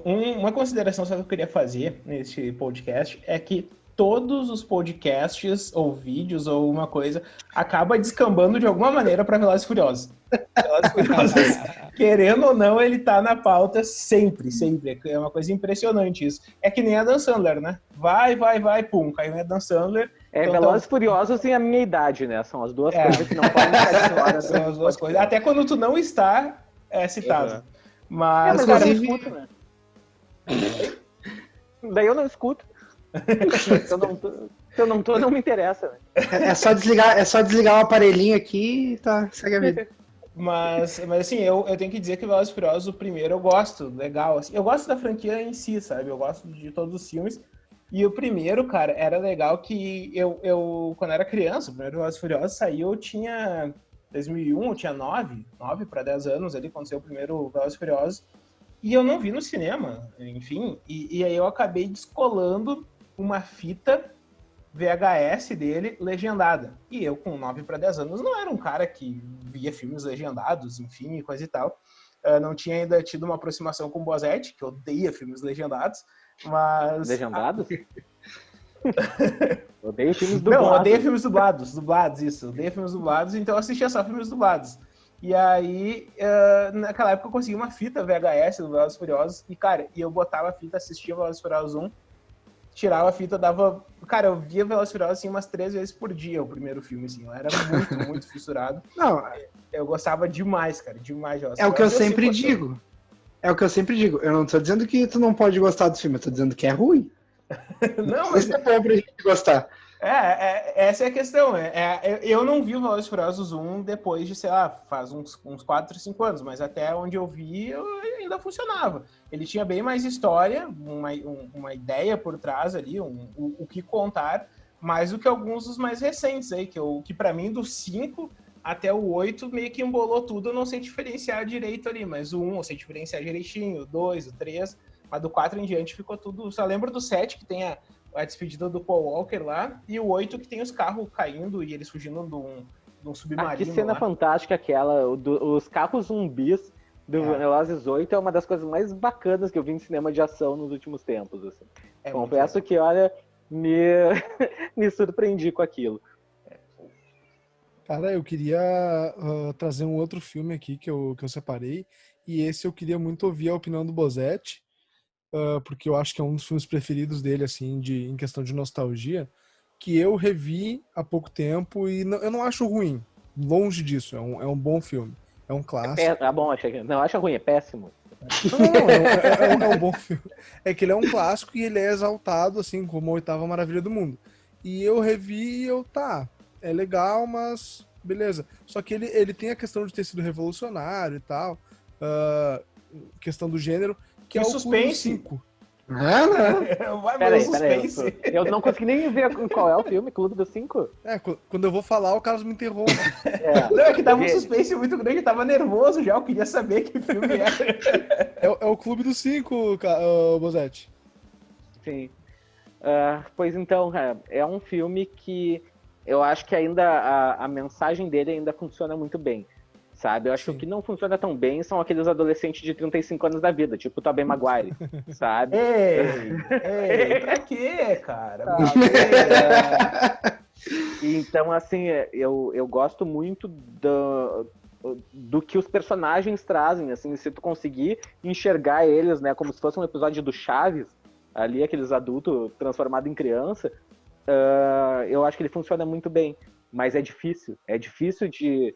Uma consideração só que eu queria fazer nesse podcast é que todos os podcasts ou vídeos ou uma coisa acaba descambando de alguma maneira para Velozes e Furiosos. Velozes e Furiosos, querendo ou não, ele tá na pauta sempre. É uma coisa impressionante isso. É que nem a Dan Sandler, né? Vai, pum, caiu a Dan Sandler. Então, Velozes e Furiosos e a minha idade, né? São as duas coisas que não podem ficar de fora. São as duas coisas. Até quando tu não está, é citado. Uhum. Mas cara, eu não escuto, né? Daí eu não escuto. Se eu não tô, não me interessa. Né? É só desligar o aparelhinho aqui e tá, segue a vida. Mas assim, eu tenho que dizer que Velozes e Furiosos, o primeiro, eu gosto, legal. Assim, eu gosto da franquia em si, sabe? Eu gosto de todos os filmes. E o primeiro, cara, era legal que eu quando era criança, o primeiro Velozes e Furiosos saiu, eu tinha 2001, eu tinha 9 para 10 anos ali, quando saiu o primeiro Velozes e Furiosos. E eu não vi no cinema, enfim. E aí eu acabei descolando uma fita VHS dele legendada. E eu, com 9 para 10 anos, não era um cara que via filmes legendados, enfim, e coisa e tal. Não tinha ainda tido uma aproximação com o Bosetti, que odeia filmes legendados, mas... Legendados? Odeio filmes dublados. Não, odeia filmes dublados, isso. Odeia filmes dublados, então eu assistia só filmes dublados. E aí, naquela época eu consegui uma fita VHS do Velozes e Furiosos, e cara, eu botava a fita, assistia Velozes e Furiosos 1, tirava a fita, dava... Cara, eu via Velozes e Furiosos assim, umas 3 vezes por dia, o primeiro filme, assim. Eu era muito, muito fissurado. Não, eu gostava demais, cara, demais. É o que eu sempre digo. É o que eu sempre digo. Eu não tô dizendo que tu não pode gostar do filme, eu tô dizendo que é ruim. Não, mas isso é bom pra gente gostar. Essa é a questão. Eu não vi o Velozes e Furiosos 1 depois de, sei lá, faz uns 4, 5 anos, mas até onde eu vi, ainda funcionava. Ele tinha bem mais história, uma ideia por trás ali, o que contar, mais do que alguns dos mais recentes aí, que para mim, dos 5 até o 8, meio que embolou tudo, eu não sei diferenciar direito ali, mas o 1 eu sei diferenciar direitinho, o 2, o 3, mas do 4 em diante ficou tudo... Só lembro do 7, que tem a despedida do Paul Walker lá, e o 8 que tem os carros caindo e eles fugindo de um submarino. Que cena fantástica aquela, os carros zumbis do Velozes 8 é uma das coisas mais bacanas que eu vi em cinema de ação nos últimos tempos. Assim. Confesso que, olha, me surpreendi com aquilo. Cara, eu queria trazer um outro filme aqui que eu separei, e esse eu queria muito ouvir a opinião do Bosetti, porque eu acho que é um dos filmes preferidos dele, assim, em questão de nostalgia, que eu revi há pouco tempo e eu não acho ruim. Longe disso, é um bom filme. É um clássico. Ah, bom, achei que... Não, acho ruim, é péssimo. Não, é um bom filme. É que ele é um clássico e ele é exaltado, assim, como a 8ª maravilha do mundo. E eu revi e é legal, mas beleza. Só que ele tem a questão de ter sido revolucionário e tal, questão do gênero, que é o suspense. Clube do 5. Peraí, eu não consegui nem ver qual é o filme, Clube dos 5. Quando eu vou falar, o Carlos me interrompe. Não, é que tava um suspense muito grande, eu tava nervoso já, eu queria saber que filme era. É o Clube dos 5, Bozetti. Sim. Pois então, é um filme que eu acho que ainda a mensagem dele ainda funciona muito bem, sabe? Eu acho que o que não funciona tão bem são aqueles adolescentes de 35 anos da vida, tipo o Tobey Maguire, sabe? Ei, pra quê, cara? Então, assim, eu gosto muito do que os personagens trazem, assim, se tu conseguir enxergar eles, né, como se fosse um episódio do Chaves, ali, aqueles adultos transformados em criança, eu acho que ele funciona muito bem, mas é difícil de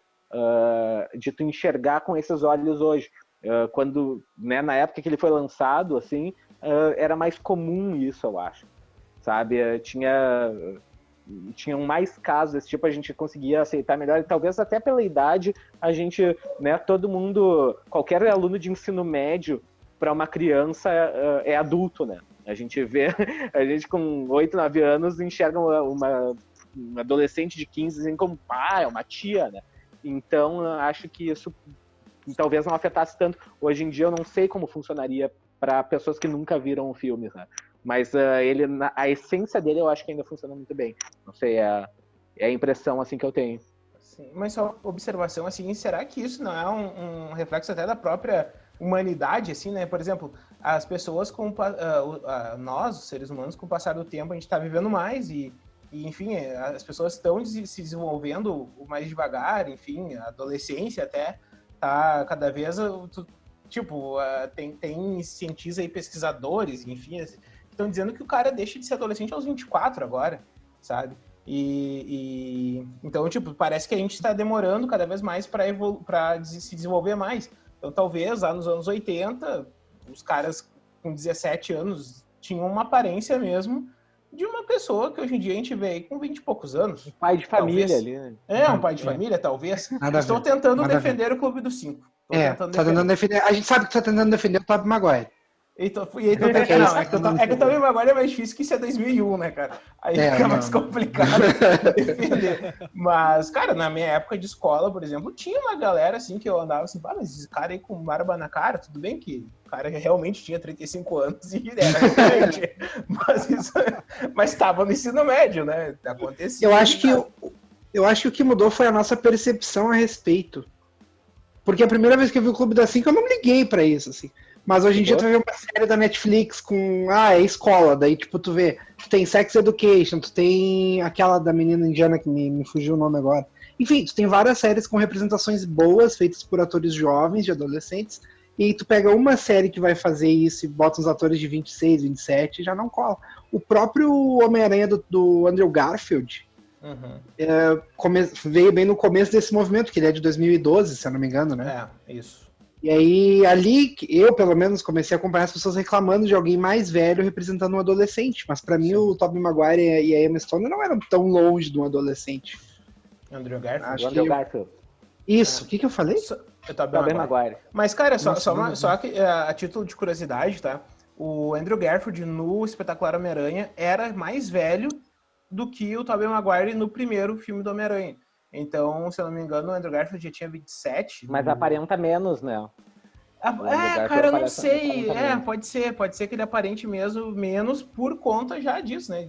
tu enxergar com esses olhos hoje. Quando, né, na época que ele foi lançado, assim, era mais comum isso, eu acho, sabe? Tinham mais casos desse tipo, a gente conseguia aceitar melhor, e talvez até pela idade, a gente, né, todo mundo, qualquer aluno de ensino médio, para uma criança é adulto, né? A gente com 8, 9 anos enxerga uma adolescente de 15 assim, como pai, uma tia, né? Então, acho que isso talvez não afetasse tanto. Hoje em dia, eu não sei como funcionaria para pessoas que nunca viram o filme, né? Mas a essência dele, eu acho que ainda funciona muito bem. Não sei, é a impressão assim que eu tenho. Sim, mas só observação, assim, será que isso não é um reflexo até da própria humanidade, assim, né? Por exemplo, as pessoas, nós, os seres humanos, com o passar do tempo, a gente está vivendo mais e, enfim, as pessoas estão se desenvolvendo mais devagar, enfim, a adolescência até tá cada vez, tipo, tem cientistas e pesquisadores, enfim, estão dizendo que o cara deixa de ser adolescente aos 24 agora, sabe? Então, tipo, parece que a gente está demorando cada vez mais para se desenvolver mais. Então, talvez, lá nos anos 80, os caras com 17 anos tinham uma aparência mesmo de uma pessoa que hoje em dia a gente vê aí com 20 e poucos anos. Um pai de família talvez. ali, né? Um pai de família, talvez. Estou tentando defender o Clube dos 5. Tentando defender. A gente sabe que tu tá tentando defender o Tobey Maguire. É que o Tobey Maguire é mais difícil que isso é 2001, né, cara? Aí fica mais complicado defender. Mas, cara, na minha época de escola, por exemplo, tinha uma galera assim que eu andava assim, mas esse cara aí com barba na cara, tudo bem que o cara realmente tinha 35 anos e era realmente, mas estava no ensino médio, né? Acontecia. Eu acho que o que mudou foi a nossa percepção a respeito. Porque a primeira vez que eu vi o Clube das 5, eu não liguei pra isso, assim. Mas hoje em dia tu vê uma série da Netflix com... é escola. Daí, tipo, tu tem Sex Education, tu tem aquela da menina indiana que me fugiu o nome agora. Enfim, tu tem várias séries com representações boas, feitas por atores jovens, de adolescentes. E aí tu pega uma série que vai fazer isso e bota uns atores de 26, 27 e já não cola. O próprio Homem-Aranha do Andrew Garfield veio bem no começo desse movimento, que ele é de 2012, se eu não me engano, né? Isso. E aí, ali, eu, pelo menos, comecei a acompanhar as pessoas reclamando de alguém mais velho representando um adolescente. Mas pra mim, o Tobey Maguire e a Emma Stone não eram tão longe de um adolescente. Andrew Garfield? Andrew Garfield. Isso, o que eu falei? Tobey Maguire. Mas, cara, só que a título de curiosidade, tá? O Andrew Garfield no Espetacular Homem-Aranha era mais velho do que o Tobey Maguire no primeiro filme do Homem-Aranha. Então, se eu não me engano, o Andrew Garfield já tinha 27. Mas aparenta menos, né? Cara, eu não sei. Pode ser que ele aparente mesmo menos por conta já disso, né?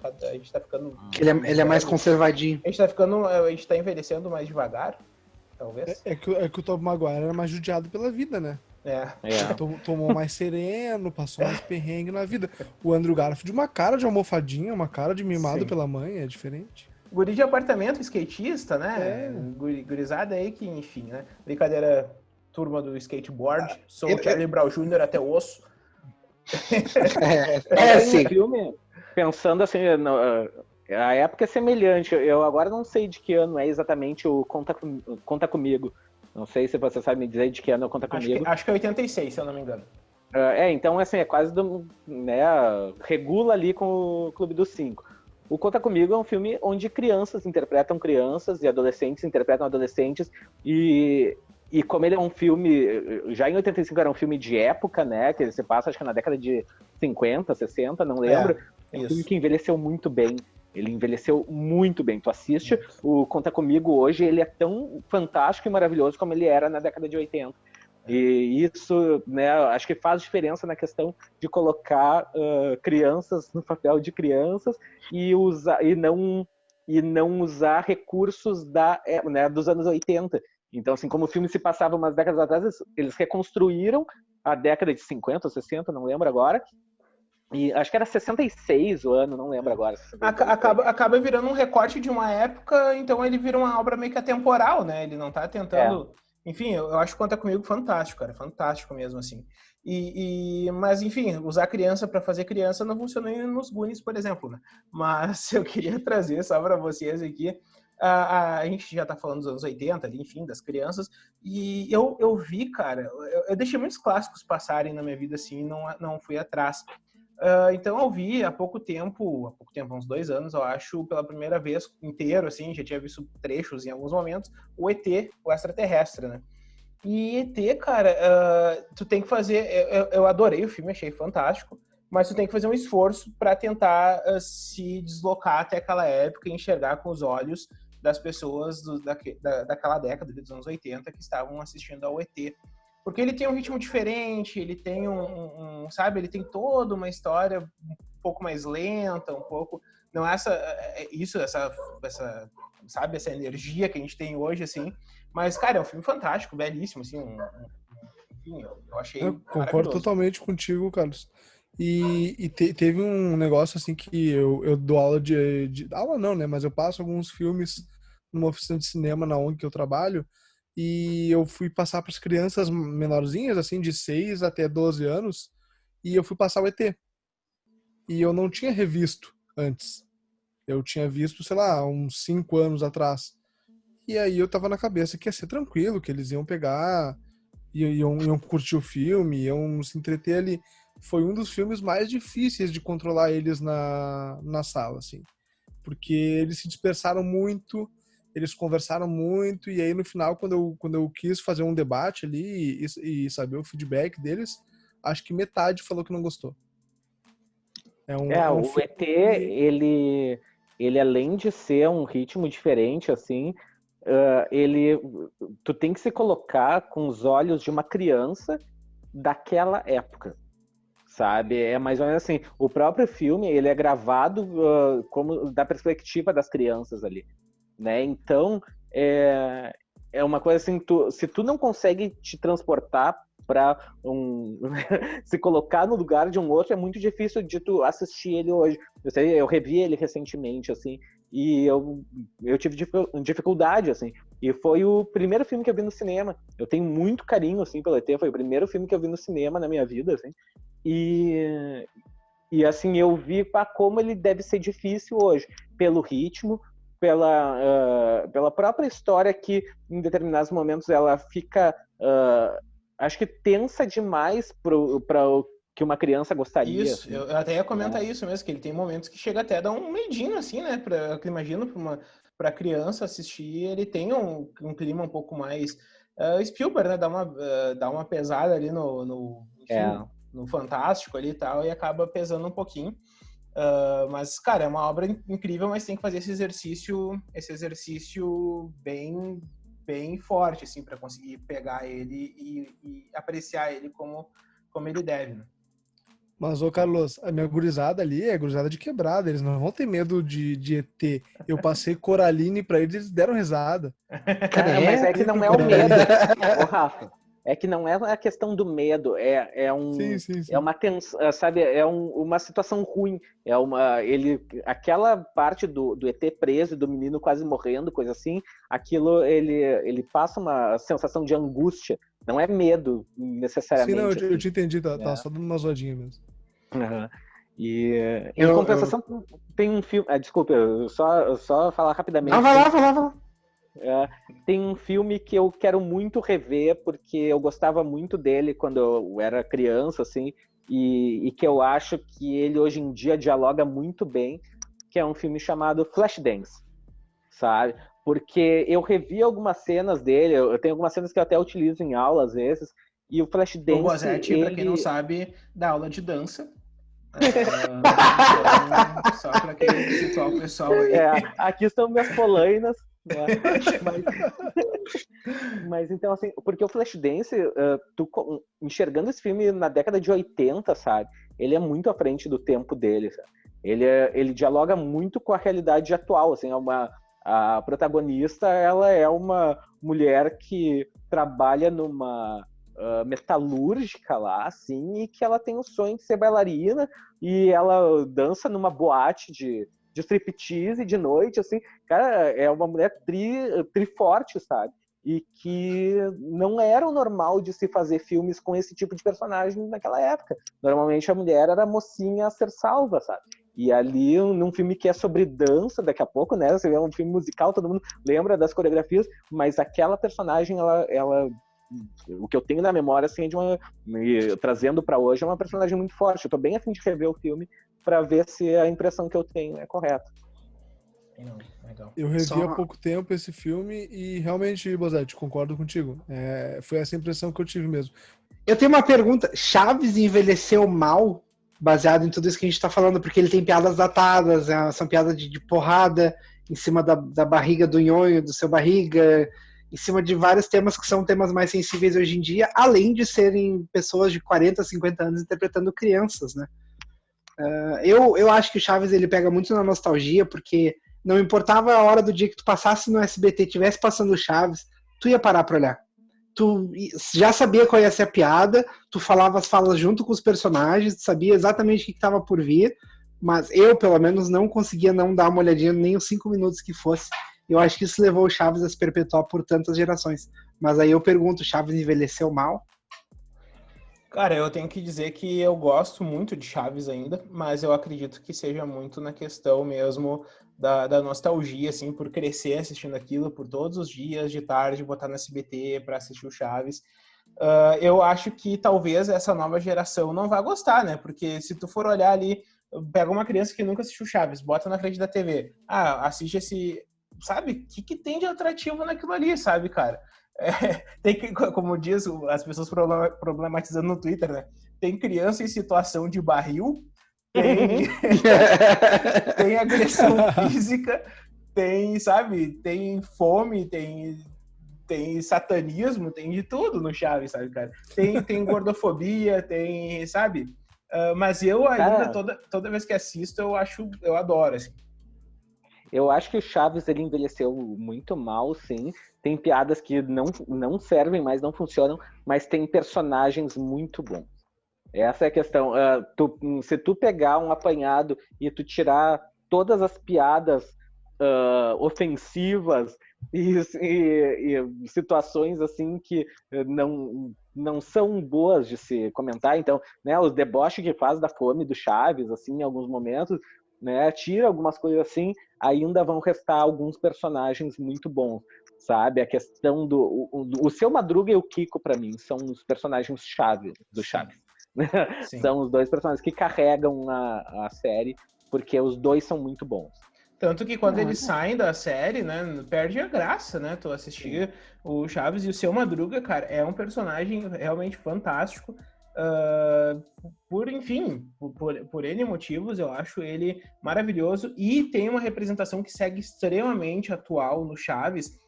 A gente tá ficando... Ele é mais conservadinho. A gente tá envelhecendo mais devagar, talvez. É que o Tobey Maguire era mais judiado pela vida, né? Tomou mais sereno, passou mais perrengue na vida. O Andrew Garfield, uma cara de almofadinha, uma cara de mimado pela mãe, é diferente. Guri de apartamento, skatista, né? Gurizada aí que, enfim, né? Brincadeira, turma do skateboard. Sou o Charlie Brown Jr. até o osso. Sim. Filme, pensando assim, A época é semelhante. Eu agora não sei de que ano é exatamente o Conta Comigo. Não sei se você sabe me dizer de que ano é o Conta Comigo. Acho que é 86, se eu não me engano. Então, assim, é quase né, regula ali com o Clube dos Cinco. O Conta Comigo é um filme onde crianças interpretam crianças e adolescentes interpretam adolescentes, e como ele é um filme, já em 85 era um filme de época, né, que ele se passa, acho que na década de 50, 60, não lembro, é um filme que envelheceu muito bem. Ele envelheceu muito bem. Tu assiste o Conta Comigo hoje, ele é tão fantástico e maravilhoso como ele era na década de 80. E isso, né, acho que faz diferença na questão de colocar crianças no papel de crianças e não usar recursos né, dos anos 80. Então, assim, como o filme se passava umas décadas atrás, eles reconstruíram a década de 50 ou 60, não lembro agora. E acho que era 66 o ano, não lembro agora. Acaba virando um recorte de uma época, então ele vira uma obra meio que atemporal, né? Ele não tá tentando... Enfim, eu acho que Conta Comigo fantástico, cara. Fantástico mesmo, assim. Mas, enfim, usar criança para fazer criança não funcionou nos Goonies, por exemplo, né? Mas eu queria trazer só para vocês aqui... A gente já tá falando dos anos 80, ali, enfim, das crianças, e eu vi, cara, eu deixei muitos clássicos passarem na minha vida, assim, não fui atrás. Então eu vi há pouco tempo, uns 2 anos, eu acho, pela primeira vez inteiro, assim, já tinha visto trechos em alguns momentos, o ET, o extraterrestre, né? E ET, cara, tu tem que fazer, eu adorei o filme, achei fantástico, mas tu tem que fazer um esforço para tentar se deslocar até aquela época e enxergar com os olhos das pessoas daquela década, dos anos 80, que estavam assistindo ao ET. Porque ele tem um ritmo diferente, ele tem sabe, ele tem toda uma história um pouco mais lenta, um pouco... Não é essa energia que a gente tem hoje, assim. Mas, cara, é um filme fantástico, belíssimo, assim. Enfim, eu achei concordo totalmente contigo, Carlos. E teve um negócio, assim, que eu dou aula aula não, né? Mas eu passo alguns filmes numa oficina de cinema na ONG que eu trabalho, e eu fui passar para as crianças menorzinhas, assim, de 6 até 12 anos, e eu fui passar o ET. E eu não tinha revisto antes. Eu tinha visto, sei lá, uns 5 anos atrás. E aí eu tava na cabeça que ia ser tranquilo, que eles iam pegar, iam curtir o filme, iam se entreter ali. Foi um dos filmes mais difíceis de controlar eles na sala, assim. Porque eles se dispersaram muito, eles conversaram muito, e aí no final, quando eu quis fazer um debate ali e saber o feedback deles, acho que metade falou que não gostou. O ET, ele além de ser um ritmo diferente, assim, tu tem que se colocar com os olhos de uma criança daquela época, sabe? É mais ou menos assim, o próprio filme, ele é gravado como da perspectiva das crianças ali, né? Então, é uma coisa assim, se tu não consegue te transportar para se colocar no lugar de um outro, é muito difícil de tu assistir ele hoje. Eu revi ele recentemente, assim, e eu tive dificuldade, assim, e foi o primeiro filme que eu vi no cinema. Eu tenho muito carinho, assim, pelo ET, foi o primeiro filme que eu vi no cinema na minha vida, assim, e assim, eu vi como ele deve ser difícil hoje, pelo ritmo, pela própria história, que em determinados momentos ela fica, acho que tensa demais para o que uma criança gostaria. Isso, assim. Eu até ia comentar isso mesmo, que ele tem momentos que chega até a dar um medinho, assim, né? Eu imagino para criança assistir, ele tem um clima um pouco mais Spielberg, né? Dá uma pesada ali no fantástico ali e tal, e acaba pesando um pouquinho. Mas, cara, é uma obra incrível, mas tem que fazer esse exercício bem, bem forte, assim, para conseguir pegar ele e apreciar ele como ele deve, né? Mas, ô Carlos, a minha gurizada ali é gurizada de quebrada, eles não vão ter medo de ET. Eu passei Coraline pra eles deram risada. Mas é que não é o medo, ô Rafa. É que não é a questão do medo, Sim. É uma tensão, sabe? Uma situação ruim. Aquela parte do ET preso, do menino quase morrendo, coisa assim, aquilo ele passa uma sensação de angústia. Não é medo, necessariamente. Sim, não, eu te entendi, tá só dando uma zoadinha mesmo. Uhum. E em compensação, tem um filme... desculpa, só falar rapidamente. Não, vai lá. Tem um filme que eu quero muito rever, porque eu gostava muito dele quando eu era criança, assim, e que eu acho que ele hoje em dia dialoga muito bem, que é um filme chamado Flashdance, sabe? Porque eu revi algumas cenas dele, eu tenho algumas cenas que eu até utilizo em aula às vezes, e o Flashdance... O Bosetti, pra quem não sabe, dá aula de dança. Então, só pra quem situar o pessoal aí. Aqui estão minhas polainas, né? Mas então, assim, porque o Flashdance, enxergando esse filme na década de 80, sabe? Ele é muito à frente do tempo dele, sabe? Ele dialoga muito com a realidade atual, assim, a protagonista, ela é uma mulher que trabalha numa metalúrgica lá, assim, e que ela tem o sonho de ser bailarina, e ela dança numa boate de striptease de noite, assim. Cara, é uma mulher triforte, sabe? E que não era o normal de se fazer filmes com esse tipo de personagem naquela época. Normalmente a mulher era a mocinha a ser salva, sabe? E ali, num filme que é sobre dança, daqui a pouco, né? Você vê um filme musical, todo mundo lembra das coreografias, mas aquela personagem, ela o que eu tenho na memória, assim, trazendo pra hoje, é uma personagem muito forte. Eu tô bem a fim de rever o filme pra ver se a impressão que eu tenho é correta. Eu revi há pouco tempo esse filme e realmente, Bosetti, concordo contigo. Foi essa impressão que eu tive mesmo. Eu tenho uma pergunta. Chaves envelheceu mal, baseado em tudo isso que a gente tá falando, porque ele tem piadas datadas, são piadas de porrada, em cima da barriga do nhonho, do seu barriga, em cima de vários temas que são temas mais sensíveis hoje em dia, além de serem pessoas de 40, 50 anos interpretando crianças, né? Eu acho que o Chaves ele pega muito na nostalgia, porque não importava a hora do dia que tu passasse no SBT, tivesse passando o Chaves, tu ia parar pra olhar. Tu já sabia qual ia ser a piada, tu falava as falas junto com os personagens, tu sabia exatamente o que estava por vir, mas eu, pelo menos, não conseguia não dar uma olhadinha nem os 5 minutos que fosse. Eu acho que isso levou o Chaves a se perpetuar por tantas gerações. Mas aí eu pergunto, o Chaves envelheceu mal? Cara, eu tenho que dizer que eu gosto muito de Chaves ainda, mas eu acredito que seja muito na questão mesmo da nostalgia, assim, por crescer assistindo aquilo, por todos os dias de tarde botar no SBT para assistir o Chaves. Eu acho que talvez essa nova geração não vá gostar, né? Porque se tu for olhar ali, pega uma criança que nunca assistiu Chaves, bota na frente da TV, assiste esse... Sabe? O que tem de atrativo naquilo ali, sabe, cara? Tem que, como diz as pessoas problematizando no Twitter, né? Tem criança em situação de barril, tem agressão física, tem, sabe? Tem fome, tem satanismo, tem de tudo no Chaves, sabe, cara? Tem gordofobia, tem, sabe? Mas eu ainda, toda vez que assisto, eu adoro, assim. Eu acho que o Chaves ele envelheceu muito mal, sim. Tem piadas que não servem mais, não funcionam, mas tem personagens muito bons. Essa é a questão. Se tu pegar um apanhado e tu tirar todas as piadas ofensivas e situações assim que não são boas de se comentar, então, né, os deboches que faz da fome do Chaves, assim, em alguns momentos, né, tira algumas coisas assim, ainda vão restar alguns personagens muito bons, sabe? A questão o Seu Madruga e o Kiko, para mim, são os personagens chave do Chaves. São os dois personagens que carregam a série, porque os dois são muito bons. Tanto que quando eles saem da série, né, perde a graça, né? Tu assistir o Chaves, e o Seu Madruga, cara, é um personagem realmente fantástico. Por N motivos, eu acho ele maravilhoso, e tem uma representação que segue extremamente atual no Chaves,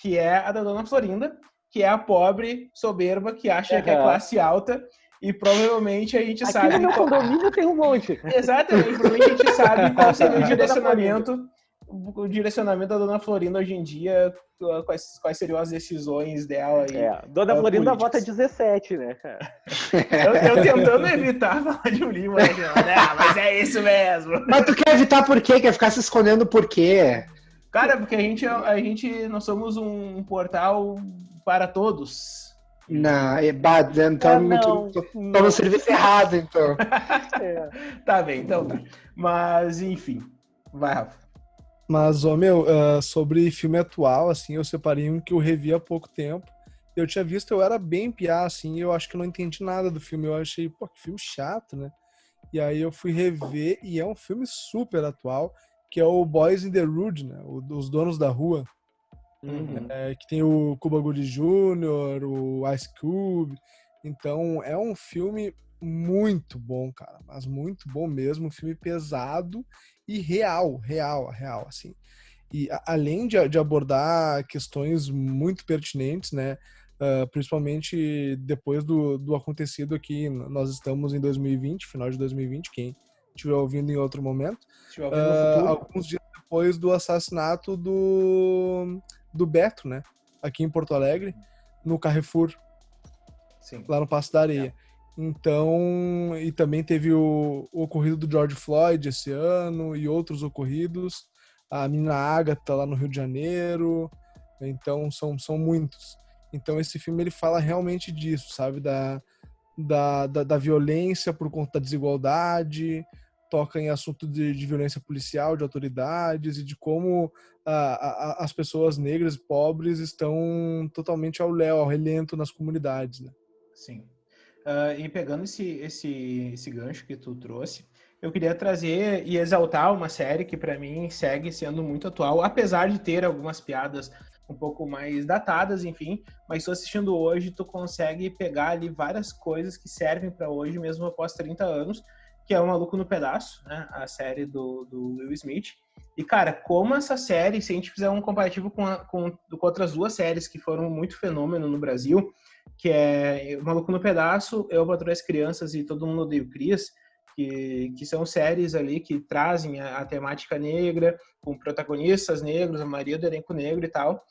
que é a da Dona Florinda, que é a pobre soberba que acha que é classe alta, e provavelmente a gente sabe... Aqui no meu condomínio tem um monte. Exatamente, provavelmente a gente sabe qual seria o direcionamento da Dona Florinda hoje em dia, quais seriam as decisões dela. Dona Florinda vota 17, né, cara? Eu tentando evitar falar de um livro, né? Mas é isso mesmo. Mas tu quer evitar por quê? Quer ficar se escondendo por quê? Cara, porque nós somos um portal para todos. Não, então não, tô no serviço errado, então. Tá bem, então tá. Mas, enfim. Vai, Rafa. Mas, sobre filme atual, assim, eu separei um que eu revi há pouco tempo. Eu tinha visto, eu era bem piá, assim, e eu acho que eu não entendi nada do filme. Eu achei, pô, que filme chato, né? E aí eu fui rever, e é um filme super atual, que é o Boys in the Hood, né? Os Donos da Rua. Que tem o Cuba Gooding Jr., o Ice Cube. Então, é um filme muito bom, cara. Mas muito bom mesmo. Um filme pesado e real, assim. E além de abordar questões muito pertinentes, né? Principalmente depois do acontecido aqui, nós estamos em 2020, final de 2020, quem estiver ouvindo em outro momento. Alguns dias depois do assassinato do Beto, né? Aqui em Porto Alegre, no Carrefour. Sim. Lá no Passo da Areia. Então, e também teve o ocorrido do George Floyd esse ano e outros ocorridos. A menina Agatha lá no Rio de Janeiro. Então, são muitos. Então, esse filme ele fala realmente disso, sabe? Da violência por conta da desigualdade, toca em assunto de violência policial, de autoridades e de como as pessoas negras e pobres estão totalmente ao relento nas comunidades, né? Sim. E pegando esse gancho que tu trouxe, eu queria trazer e exaltar uma série que para mim segue sendo muito atual, apesar de ter algumas piadas um pouco mais datadas, enfim, mas tu assistindo hoje, tu consegue pegar ali várias coisas que servem para hoje, mesmo após 30 anos, que é o Maluco no Pedaço, né? A série do Will Smith. E, cara, como essa série, se a gente fizer um comparativo com outras duas séries que foram muito fenômeno no Brasil, que é O Maluco no Pedaço, Eu, Patroa e as Crianças e Todo Mundo Odeia o Chris, que são séries ali que trazem a temática negra, com protagonistas negros, a maioria do elenco negro e tal.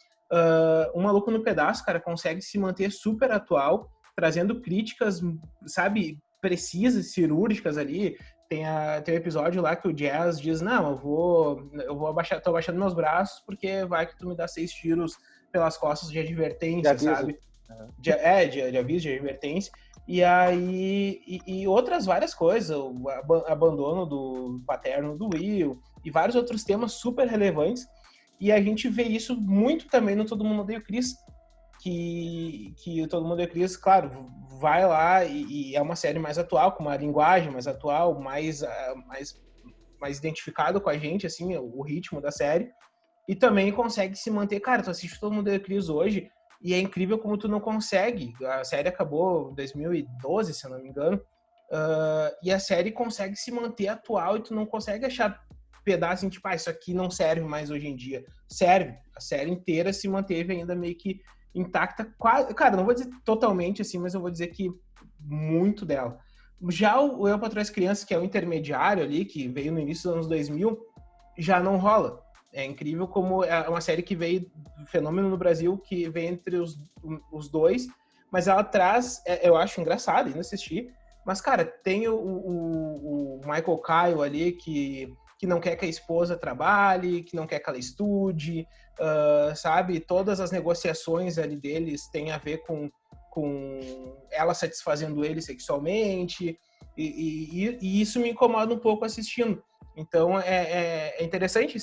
O Maluco no Pedaço, cara, consegue se manter super atual, trazendo críticas, sabe, precisas, cirúrgicas ali. Tem um episódio lá que o Jazz diz, não, eu vou abaixar, tô abaixando meus braços porque vai que tu me dá 6 tiros pelas costas de advertência, sabe? De aviso, de advertência. E aí, e outras várias coisas, o abandono do paterno do Will e vários outros temas super relevantes. E a gente vê isso muito também no Todo Mundo Odeia o Chris, que o Todo Mundo Odeia o Chris, claro, vai lá e é uma série mais atual, com uma linguagem mais atual, mais identificado com a gente, assim, o ritmo da série. E também consegue se manter, cara, tu assiste Todo Mundo Odeia o Chris hoje, e é incrível como tu não consegue. A série acabou em 2012, se eu não me engano. E a série consegue se manter atual e tu não consegue achar pedaço assim, tipo, isso aqui não serve mais hoje em dia. Serve. A série inteira se manteve ainda meio que intacta. Quase, cara, não vou dizer totalmente assim, mas eu vou dizer que muito dela. Já o Eu, Patroa e as Crianças, que é o intermediário ali, que veio no início dos anos 2000, já não rola. É incrível como é uma série que veio do fenômeno no Brasil, que vem entre os dois, mas ela traz, eu acho engraçado ainda assistir, mas, cara, tem o Michael Kyle ali, que não quer que a esposa trabalhe, que não quer que ela estude, sabe? Todas as negociações ali deles têm a ver com ela satisfazendo ele sexualmente, e isso me incomoda um pouco assistindo. Então é interessante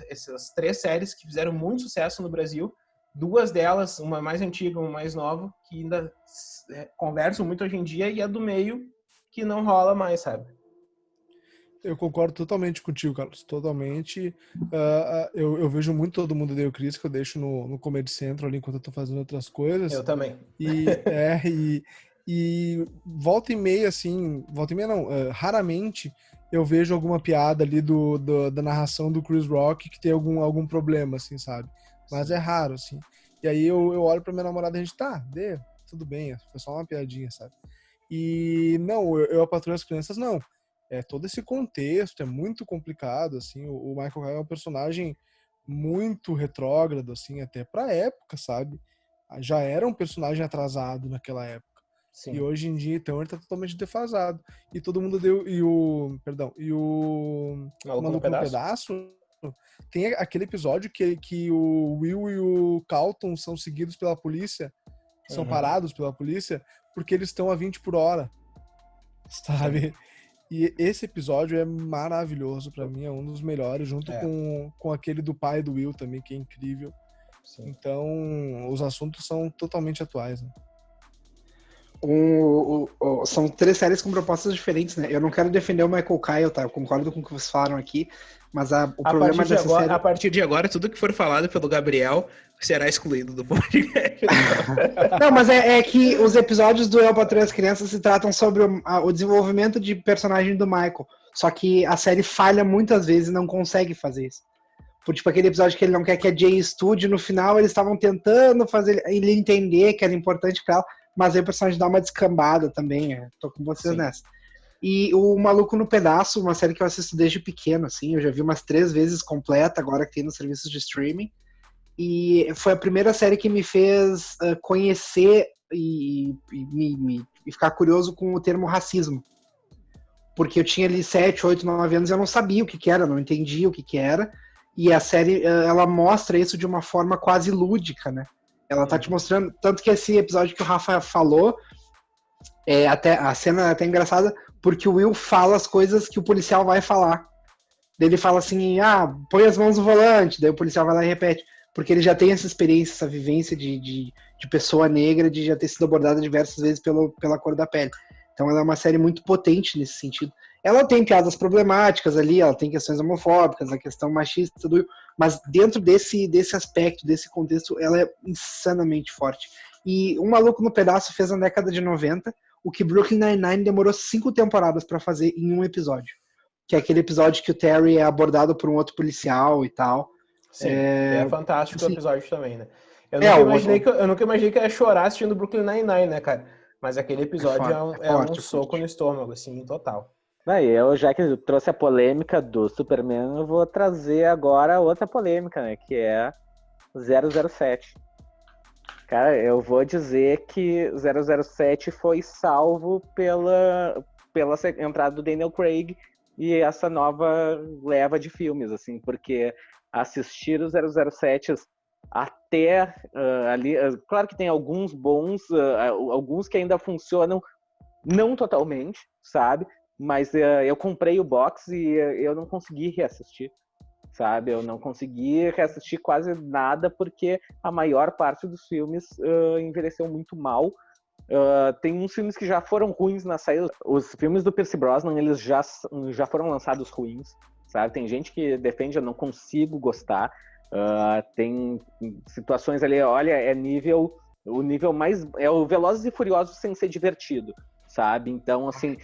essas 3 séries que fizeram muito sucesso no Brasil. 2 delas, uma mais antiga, uma mais nova, que ainda conversam muito hoje em dia, e a do meio que não rola mais, sabe? Eu concordo totalmente contigo, Carlos. Totalmente. Eu vejo muito Todo Mundo Odeia o Chris, que eu deixo no Comedy Central ali enquanto eu tô fazendo outras coisas. Eu também. E volta e meia, assim... Volta e meia não. Raramente eu vejo alguma piada ali da narração do Chris Rock que tem algum problema, assim, sabe? Mas é raro, assim. E aí eu olho pra minha namorada e a gente, tudo bem, foi só uma piadinha, sabe? E não, eu, a Patroa e as Crianças, não. Todo esse contexto é muito complicado, assim. O Michael Kyle é um personagem muito retrógrado, assim, até pra época, sabe? Já era um personagem atrasado naquela época. Sim. E hoje em dia, então, ele tá totalmente defasado. E todo mundo deu... o Maluco no Pedaço tem aquele episódio que o Will e o Carlton são seguidos pela polícia são parados pela polícia porque eles estão a 20 por hora, sabe? E esse episódio é maravilhoso pra mim, é um dos melhores, junto com aquele do pai do Will também, que é incrível. Sim. Então, os assuntos são totalmente atuais, né? São 3 séries com propostas diferentes, né? Eu não quero defender o Michael Kyle, tá? Eu concordo com o que vocês falaram aqui, mas o problema dessa série... A partir de agora, tudo que for falado pelo Gabriel será excluído do podcast. Não, mas é que os episódios do Eu, Patroa e as Crianças se tratam sobre o desenvolvimento de personagem do Michael. Só que a série falha muitas vezes e não consegue fazer isso. Por, tipo, aquele episódio que ele não quer que a Jay estude, no final eles estavam tentando fazer ele entender que era importante pra ela, mas aí o personagem dá uma descambada também. Tô com vocês nessa. E o Maluco no Pedaço, uma série que eu assisto desde pequeno, assim, eu já vi umas 3 vezes completa, agora que tem nos serviços de streaming. E foi a primeira série que me fez conhecer e ficar curioso com o termo racismo. Porque eu tinha ali 7, 8, 9 anos e eu não sabia o que era, não entendia o que era. E a série, ela mostra isso de uma forma quase lúdica, né? Ela tá te mostrando, tanto que esse episódio que o Rafa falou, até, a cena é até engraçada, porque o Will fala as coisas que o policial vai falar. Daí ele fala assim, põe as mãos no volante, daí o policial vai lá e repete. Porque ele já tem essa experiência, essa vivência de pessoa negra, de já ter sido abordada diversas vezes pela cor da pele. Então ela é uma série muito potente nesse sentido. Ela tem piadas problemáticas ali, ela tem questões homofóbicas, a questão machista, tudo, mas dentro desse aspecto, desse contexto, ela é insanamente forte. E Um Maluco no Pedaço fez na década de 90, o que Brooklyn Nine-Nine demorou 5 temporadas para fazer em um episódio. Que é aquele episódio que o Terry é abordado por um outro policial e tal. Sim, é fantástico o episódio também, né? Eu nunca imaginei que eu ia chorar assistindo Brooklyn Nine-Nine, né, cara? Mas aquele episódio é um soco no estômago, assim, total. Já que eu trouxe a polêmica do Superman, eu vou trazer agora outra polêmica, né? Que é 007. Cara, eu vou dizer que 007 foi salvo pela entrada do Daniel Craig e essa nova leva de filmes, assim, porque assistir os 007 até ali... claro que tem alguns bons, alguns que ainda funcionam não totalmente, sabe? Mas eu comprei o box e eu não consegui reassistir, sabe? Eu não consegui reassistir quase nada porque a maior parte dos filmes envelheceu muito mal. Tem uns filmes que já foram ruins na saída. Os filmes do Pierce Brosnan, eles já foram lançados ruins, sabe? Tem gente que defende, eu não consigo gostar. Tem situações ali, olha, o nível mais... É o Velozes e Furiosos sem ser divertido, sabe? Então, assim,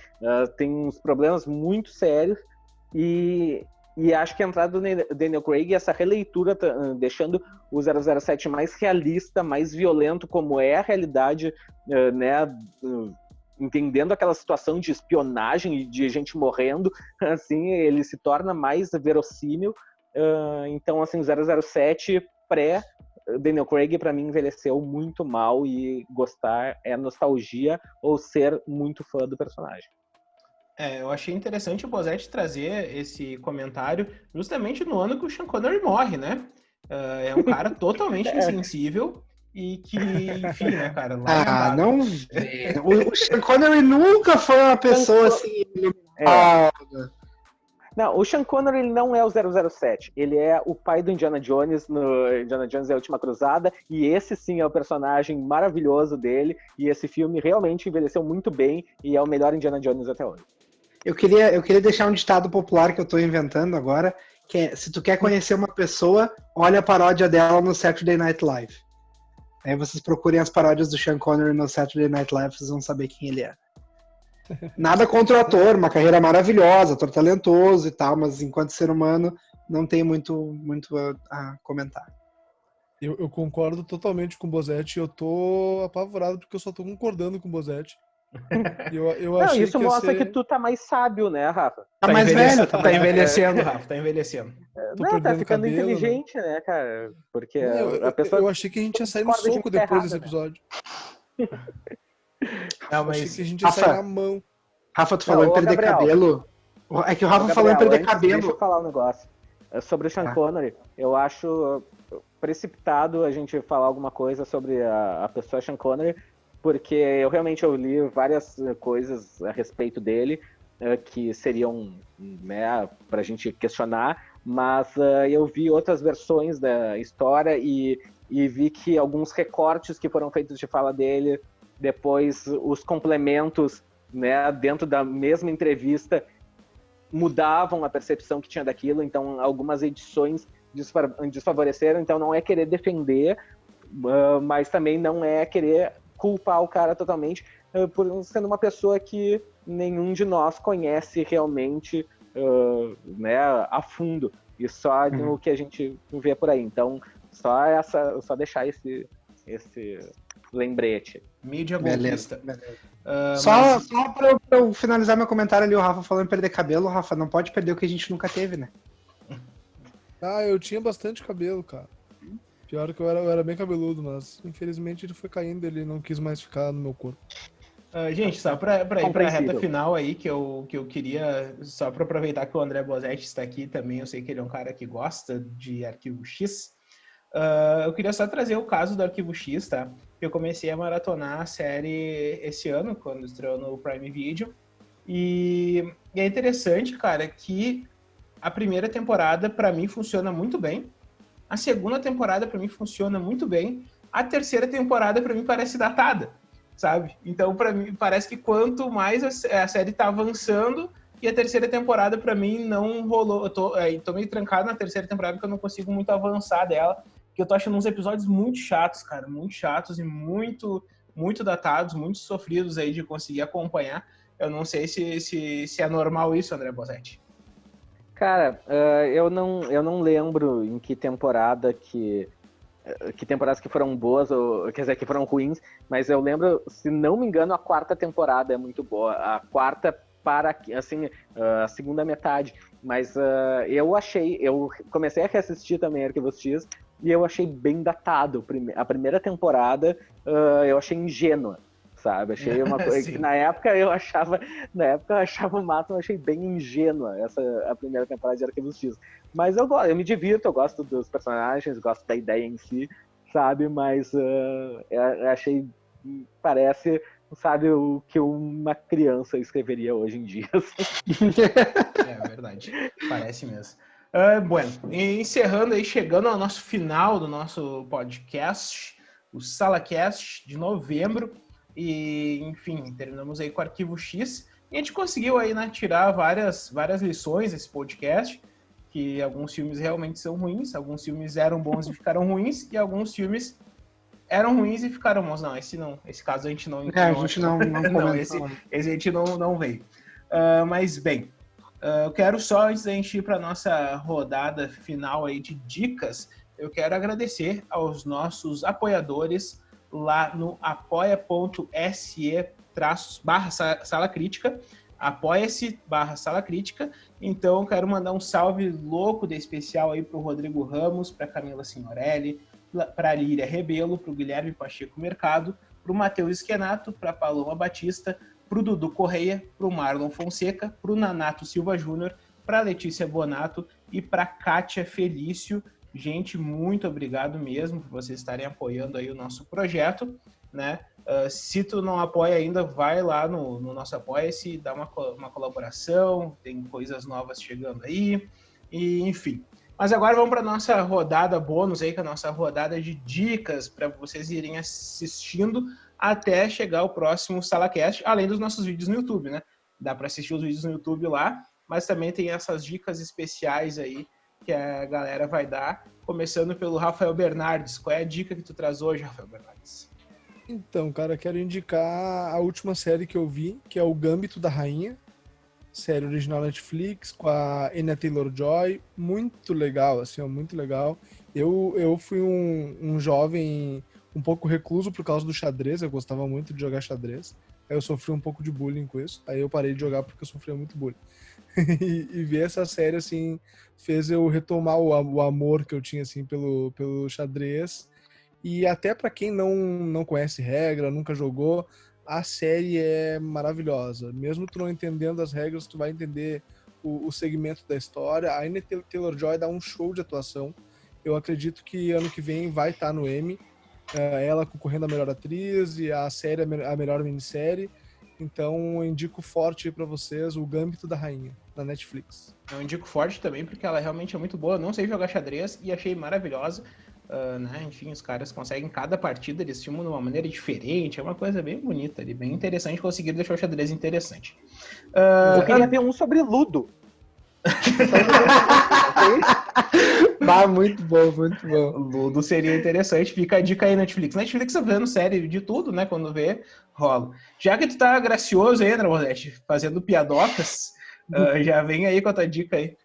tem uns problemas muito sérios e acho que a entrada do Daniel Craig, essa releitura, deixando o 007 mais realista, mais violento, como é a realidade, né? Entendendo aquela situação de espionagem e de gente morrendo, assim, ele se torna mais verossímil. Então, assim, 007 Daniel Craig, pra mim, envelheceu muito mal e gostar é nostalgia ou ser muito fã do personagem. Eu achei interessante o Bosetti trazer esse comentário justamente no ano que o Sean Connery morre, né? É um cara totalmente insensível e que, enfim, né, cara? Não vê. O Sean Connery nunca foi uma pessoa assim... Não, o Sean Connery ele não é o 007, ele é o pai do Indiana Jones no Indiana Jones e a Última Cruzada, e esse sim é o personagem maravilhoso dele, e esse filme realmente envelheceu muito bem, e é o melhor Indiana Jones até hoje. Eu queria deixar um ditado popular que eu tô inventando agora, que é, se tu quer conhecer uma pessoa, olha a paródia dela no Saturday Night Live. Aí vocês procurem as paródias do Sean Connery no Saturday Night Live, vocês vão saber quem ele é. Nada contra o ator, uma carreira maravilhosa, ator talentoso e tal, mas enquanto ser humano não tem muito a comentar. Eu concordo totalmente com o Bosetti, eu tô apavorado porque eu só tô concordando com o Bosetti. Não, isso mostra que tu tá mais sábio, né, Rafa? Tá mais velho, tá envelhecendo, Rafa, tá envelhecendo. Não, tá ficando inteligente, né, cara? Porque a pessoa... Eu achei que a gente ia sair no soco depois desse episódio. Não, mas... Achei que a gente ia sair na mão. Rafa, tu falou em perder cabelo. É que o Rafa falou em perder cabelo. Deixa eu falar um negócio. Sobre o Sean Connery, eu acho... precipitado a gente falar alguma coisa sobre a pessoa Sean Connery, porque eu realmente li várias coisas a respeito dele que seriam, né, pra gente questionar, mas eu vi outras versões da história e vi que alguns recortes que foram feitos de fala dele, depois os complementos, né, dentro da mesma entrevista, mudavam a percepção que tinha daquilo, então algumas edições desfavoreceram, então não é querer defender, mas também não é querer culpar o cara totalmente, por sendo uma pessoa que nenhum de nós conhece realmente, né, a fundo, e só o que a gente vê por aí. Então, só deixar esse lembrete. Mídia golpista. Só pra eu finalizar meu comentário ali, o Rafa falando em perder cabelo, Rafa, não pode perder o que a gente nunca teve, né? Eu tinha bastante cabelo, cara. Pior que eu era bem cabeludo, mas infelizmente ele foi caindo, ele não quis mais ficar no meu corpo. Gente, só pra ir pra reta final aí, que eu queria, só pra aproveitar que o André Bozetti está aqui também, eu sei que ele é um cara que gosta de Arquivo X, eu queria só trazer o caso do Arquivo X, tá? Eu comecei a maratonar a série esse ano, quando estreou no Prime Video, e é interessante, cara, que a primeira temporada, pra mim, funciona muito bem, a segunda temporada, pra mim, funciona muito bem, a terceira temporada, pra mim, parece datada, sabe? Então, pra mim, parece que quanto mais a série tá avançando, e a terceira temporada, pra mim, não rolou. Eu tô meio trancado na terceira temporada, porque eu não consigo muito avançar dela, porque eu tô achando uns episódios muito chatos, cara, muito chatos e muito, muito datados, muito sofridos aí de conseguir acompanhar. Eu não sei se é normal isso, André Bozetti. Cara, eu não lembro em que temporada que temporadas que foram boas, ou quer dizer, que foram ruins, mas eu lembro, se não me engano, a quarta temporada é muito boa. A quarta para, assim, a segunda metade. Mas eu comecei a reassistir também Arquivos X e eu achei bem datado. A primeira temporada eu achei ingênua, sabe? Achei uma coisa que na época eu achava o máximo, eu achei bem ingênua a primeira temporada de Arquivos X. Mas eu me divirto, eu gosto dos personagens, gosto da ideia em si, sabe? Mas eu achei, parece, sabe, o que uma criança escreveria hoje em dia. É verdade, parece mesmo. Bueno, encerrando aí, chegando ao nosso final do nosso podcast, o SalaCast de novembro, e enfim, terminamos aí com o Arquivo X, e a gente conseguiu aí, né, tirar várias lições desse podcast, que alguns filmes realmente são ruins, alguns filmes eram bons e ficaram ruins, e alguns filmes eram ruins e ficaram bons. Não, esse caso a gente não... a gente não não, esse a gente não veio. Mas, bem, eu quero só, antes da gente ir para a nossa rodada final aí de dicas, eu quero agradecer aos nossos apoiadores lá no apoia.se/Sala Crítica, apoia-se/Sala Crítica. Então, quero mandar um salve louco de especial aí para o Rodrigo Ramos, para Camila Signorelli, para a Líria Rebelo, para o Guilherme Pacheco Mercado, para o Matheus Esquenato, para a Paloma Batista, para o Dudu Correia, para o Marlon Fonseca, para o Nanato Silva Júnior, para a Letícia Bonato e para a Kátia Felício. Gente, muito obrigado mesmo por vocês estarem apoiando aí o nosso projeto, né? Se tu não apoia ainda, vai lá no nosso Apoia-se, dá uma colaboração, tem coisas novas chegando aí, e enfim. Mas agora vamos para a nossa rodada bônus aí, que é a nossa rodada de dicas para vocês irem assistindo até chegar o próximo SalaCast, além dos nossos vídeos no YouTube, né? Dá para assistir os vídeos no YouTube lá, mas também tem essas dicas especiais aí que a galera vai dar, começando pelo Rafael Bernardes. Qual é a dica que tu traz hoje, Rafael Bernardes? Então, cara, quero indicar a última série que eu vi, que é o Gambito da Rainha, série original Netflix, com a Anya Taylor-Joy, muito legal, assim, muito legal. Eu fui um jovem um pouco recluso por causa do xadrez, eu gostava muito de jogar xadrez, aí eu sofri um pouco de bullying com isso, aí eu parei de jogar porque eu sofria muito bullying. E ver essa série, assim, fez eu retomar o amor que eu tinha, assim, pelo xadrez. E até para quem não conhece regra, nunca jogou, a série é maravilhosa. Mesmo tu não entendendo as regras, tu vai entender o segmento da história. A Anya Taylor-Joy dá um show de atuação. Eu acredito que ano que vem vai estar no Emmy. Ela concorrendo a melhor atriz e a série a melhor minissérie. Então eu indico forte para vocês o Gambito da Rainha, da Netflix. Eu indico forte também porque ela realmente é muito boa. Não sei jogar xadrez e achei maravilhosa. Né? Enfim, os caras conseguem cada partida, eles filmam de uma maneira diferente. É uma coisa bem bonita ali, bem interessante. Conseguiram deixar o xadrez interessante. Eu queria ver um sobre Ludo. Muito bom, muito bom. Ludo seria interessante. Fica a dica aí, Netflix. Netflix tá vendo série de tudo, né? Quando vê, rola. Já que tu tá gracioso aí, André Bozetti, fazendo piadocas, já vem aí com a tua dica aí.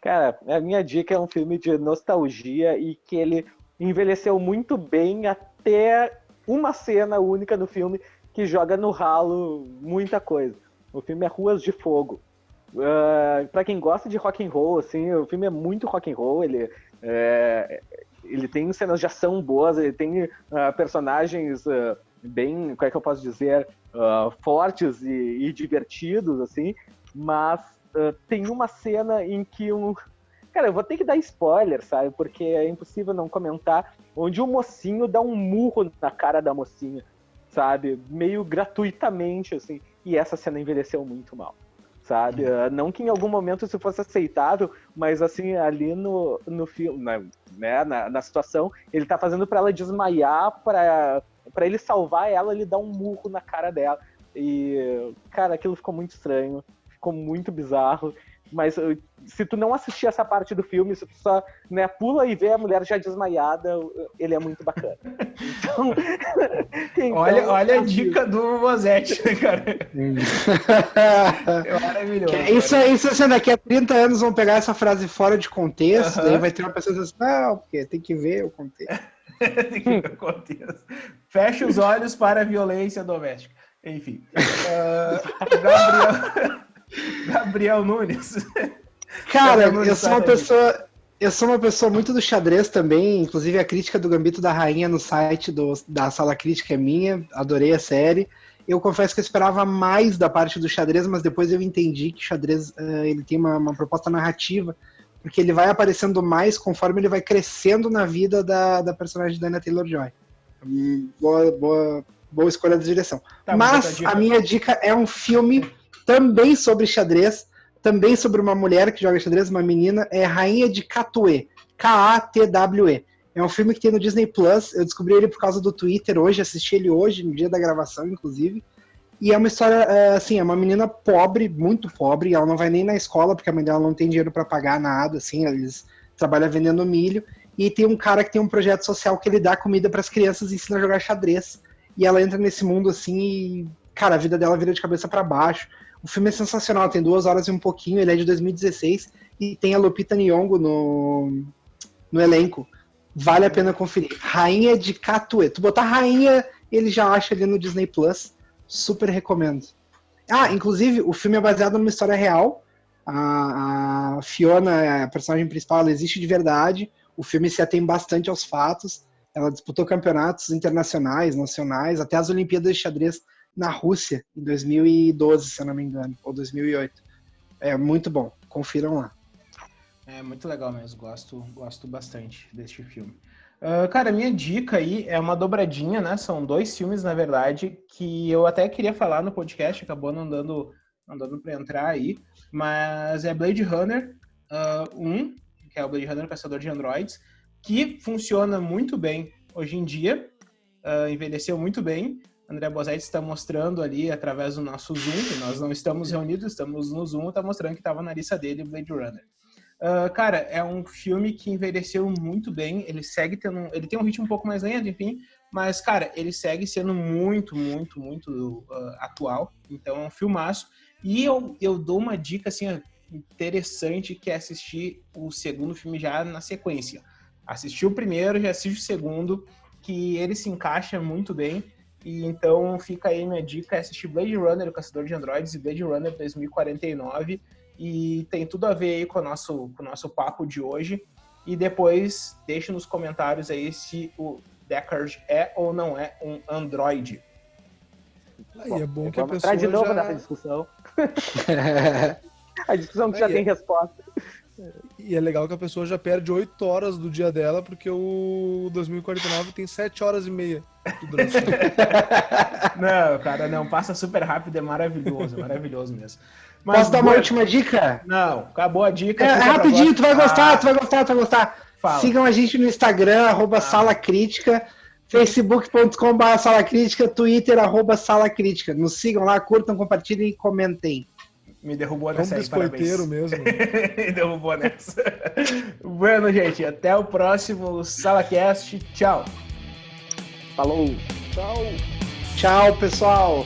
Cara, a minha dica é um filme de nostalgia e que ele envelheceu muito bem até uma cena única no filme que joga no ralo muita coisa. O filme é Ruas de Fogo. Pra quem gosta de rock and roll, assim, o filme é muito rock and roll. Ele tem cenas de ação boas, ele tem personagens bem, como é que eu posso dizer, fortes e divertidos, assim, mas tem uma cena em que cara, eu vou ter que dar spoiler, sabe, porque é impossível não comentar, onde o mocinho dá um murro na cara da mocinha, sabe, meio gratuitamente, assim, e essa cena envelheceu muito mal. Sabe? Não que em algum momento isso fosse aceitável, mas assim, ali no filme, né, na situação, ele tá fazendo pra ela desmaiar, pra ele salvar ela, ele dá um murro na cara dela. E, cara, aquilo ficou muito estranho, ficou muito bizarro. Mas se tu não assistir essa parte do filme, se tu só, né, pula e vê a mulher já desmaiada, ele é muito bacana. Então olha a dica do Bozetti, né, cara? É maravilhoso. Isso assim, daqui a 30 anos vão pegar essa frase fora de contexto, daí vai ter uma pessoa dizendo assim, não, porque tem que ver o contexto. Tem que ver o contexto. Fecha os olhos para a violência doméstica. Enfim. Gabriel Nunes. Cara, eu sou uma pessoa muito do xadrez também, inclusive a crítica do Gambito da Rainha no site da Sala Crítica é minha, adorei a série. Eu confesso que eu esperava mais da parte do xadrez, mas depois eu entendi que o xadrez ele tem uma proposta narrativa, porque ele vai aparecendo mais conforme ele vai crescendo na vida da personagem da Anya Taylor-Joy. Boa escolha de direção. Tá, mas a minha dica é um filme também sobre xadrez, também sobre uma mulher que joga xadrez, uma menina, é Rainha de Katwe, Katwe. É um filme que tem no Disney Plus, eu descobri ele por causa do Twitter hoje, assisti ele hoje, no dia da gravação, inclusive, e é uma história, assim, é uma menina pobre, muito pobre, ela não vai nem na escola, porque a mãe dela não tem dinheiro para pagar nada, assim, eles trabalham vendendo milho, e tem um cara que tem um projeto social que ele dá comida para as crianças e ensina a jogar xadrez, e ela entra nesse mundo, assim, e, cara, a vida dela vira de cabeça para baixo. O filme é sensacional, tem 2 horas e um pouquinho, ele é de 2016 e tem a Lupita Nyong'o no elenco. Vale a pena conferir. Rainha de Katwe. Tu botar Rainha, ele já acha ali no Disney Plus. Super recomendo. Inclusive, o filme é baseado numa história real. A Fiona, a personagem principal, ela existe de verdade. O filme se atém bastante aos fatos. Ela disputou campeonatos internacionais, nacionais, até as Olimpíadas de Xadrez na Rússia, em 2012, se eu não me engano, ou 2008. É muito bom, confiram lá. É muito legal mesmo, gosto bastante deste filme. Cara, minha dica aí é uma dobradinha, né? São 2 filmes, na verdade, que eu até queria falar no podcast, acabou não dando para entrar aí, mas é Blade Runner 1, que é o Blade Runner Caçador de Androids, que funciona muito bem hoje em dia, envelheceu muito bem. André Bozetti está mostrando ali através do nosso Zoom, nós não estamos reunidos, estamos no Zoom, está mostrando que estava na lista dele Blade Runner. Cara, é um filme que envelheceu muito bem, ele tem um ritmo um pouco mais lento, enfim, mas, cara, ele segue sendo muito, muito, muito atual, então é um filmaço. E eu dou uma dica, assim, interessante, que é assistir o segundo filme já na sequência. Assistir o primeiro, já assiste o segundo, que ele se encaixa muito bem. E então fica aí minha dica, é assistir Blade Runner, o Caçador de Androids, e Blade Runner 2049, e tem tudo a ver aí com o nosso papo de hoje. E depois deixe nos comentários aí se o Deckard é ou não é um androide. Aí é bom que a pessoa entrar de novo nessa discussão. A discussão que já tem resposta. E é legal que a pessoa já perde 8 horas do dia dela, porque o 2049 tem 7 horas e meia de duração. Não, cara, não. Passa super rápido, é maravilhoso mesmo. Mas, posso dar uma última dica? Não, acabou a dica. É rapidinho, tu vai gostar. Fala. Sigam a gente no Instagram, @Sala Crítica, facebook.com/Sala Crítica, Twitter, @Sala Crítica. Nos sigam lá, curtam, compartilhem e comentem. Me derrubou É um nessa aí, biscoiteiro parabéns. mesmo. Me derrubou nessa. Bueno, gente, até o próximo SalaCast. Tchau. Falou. Tchau. Tchau, pessoal.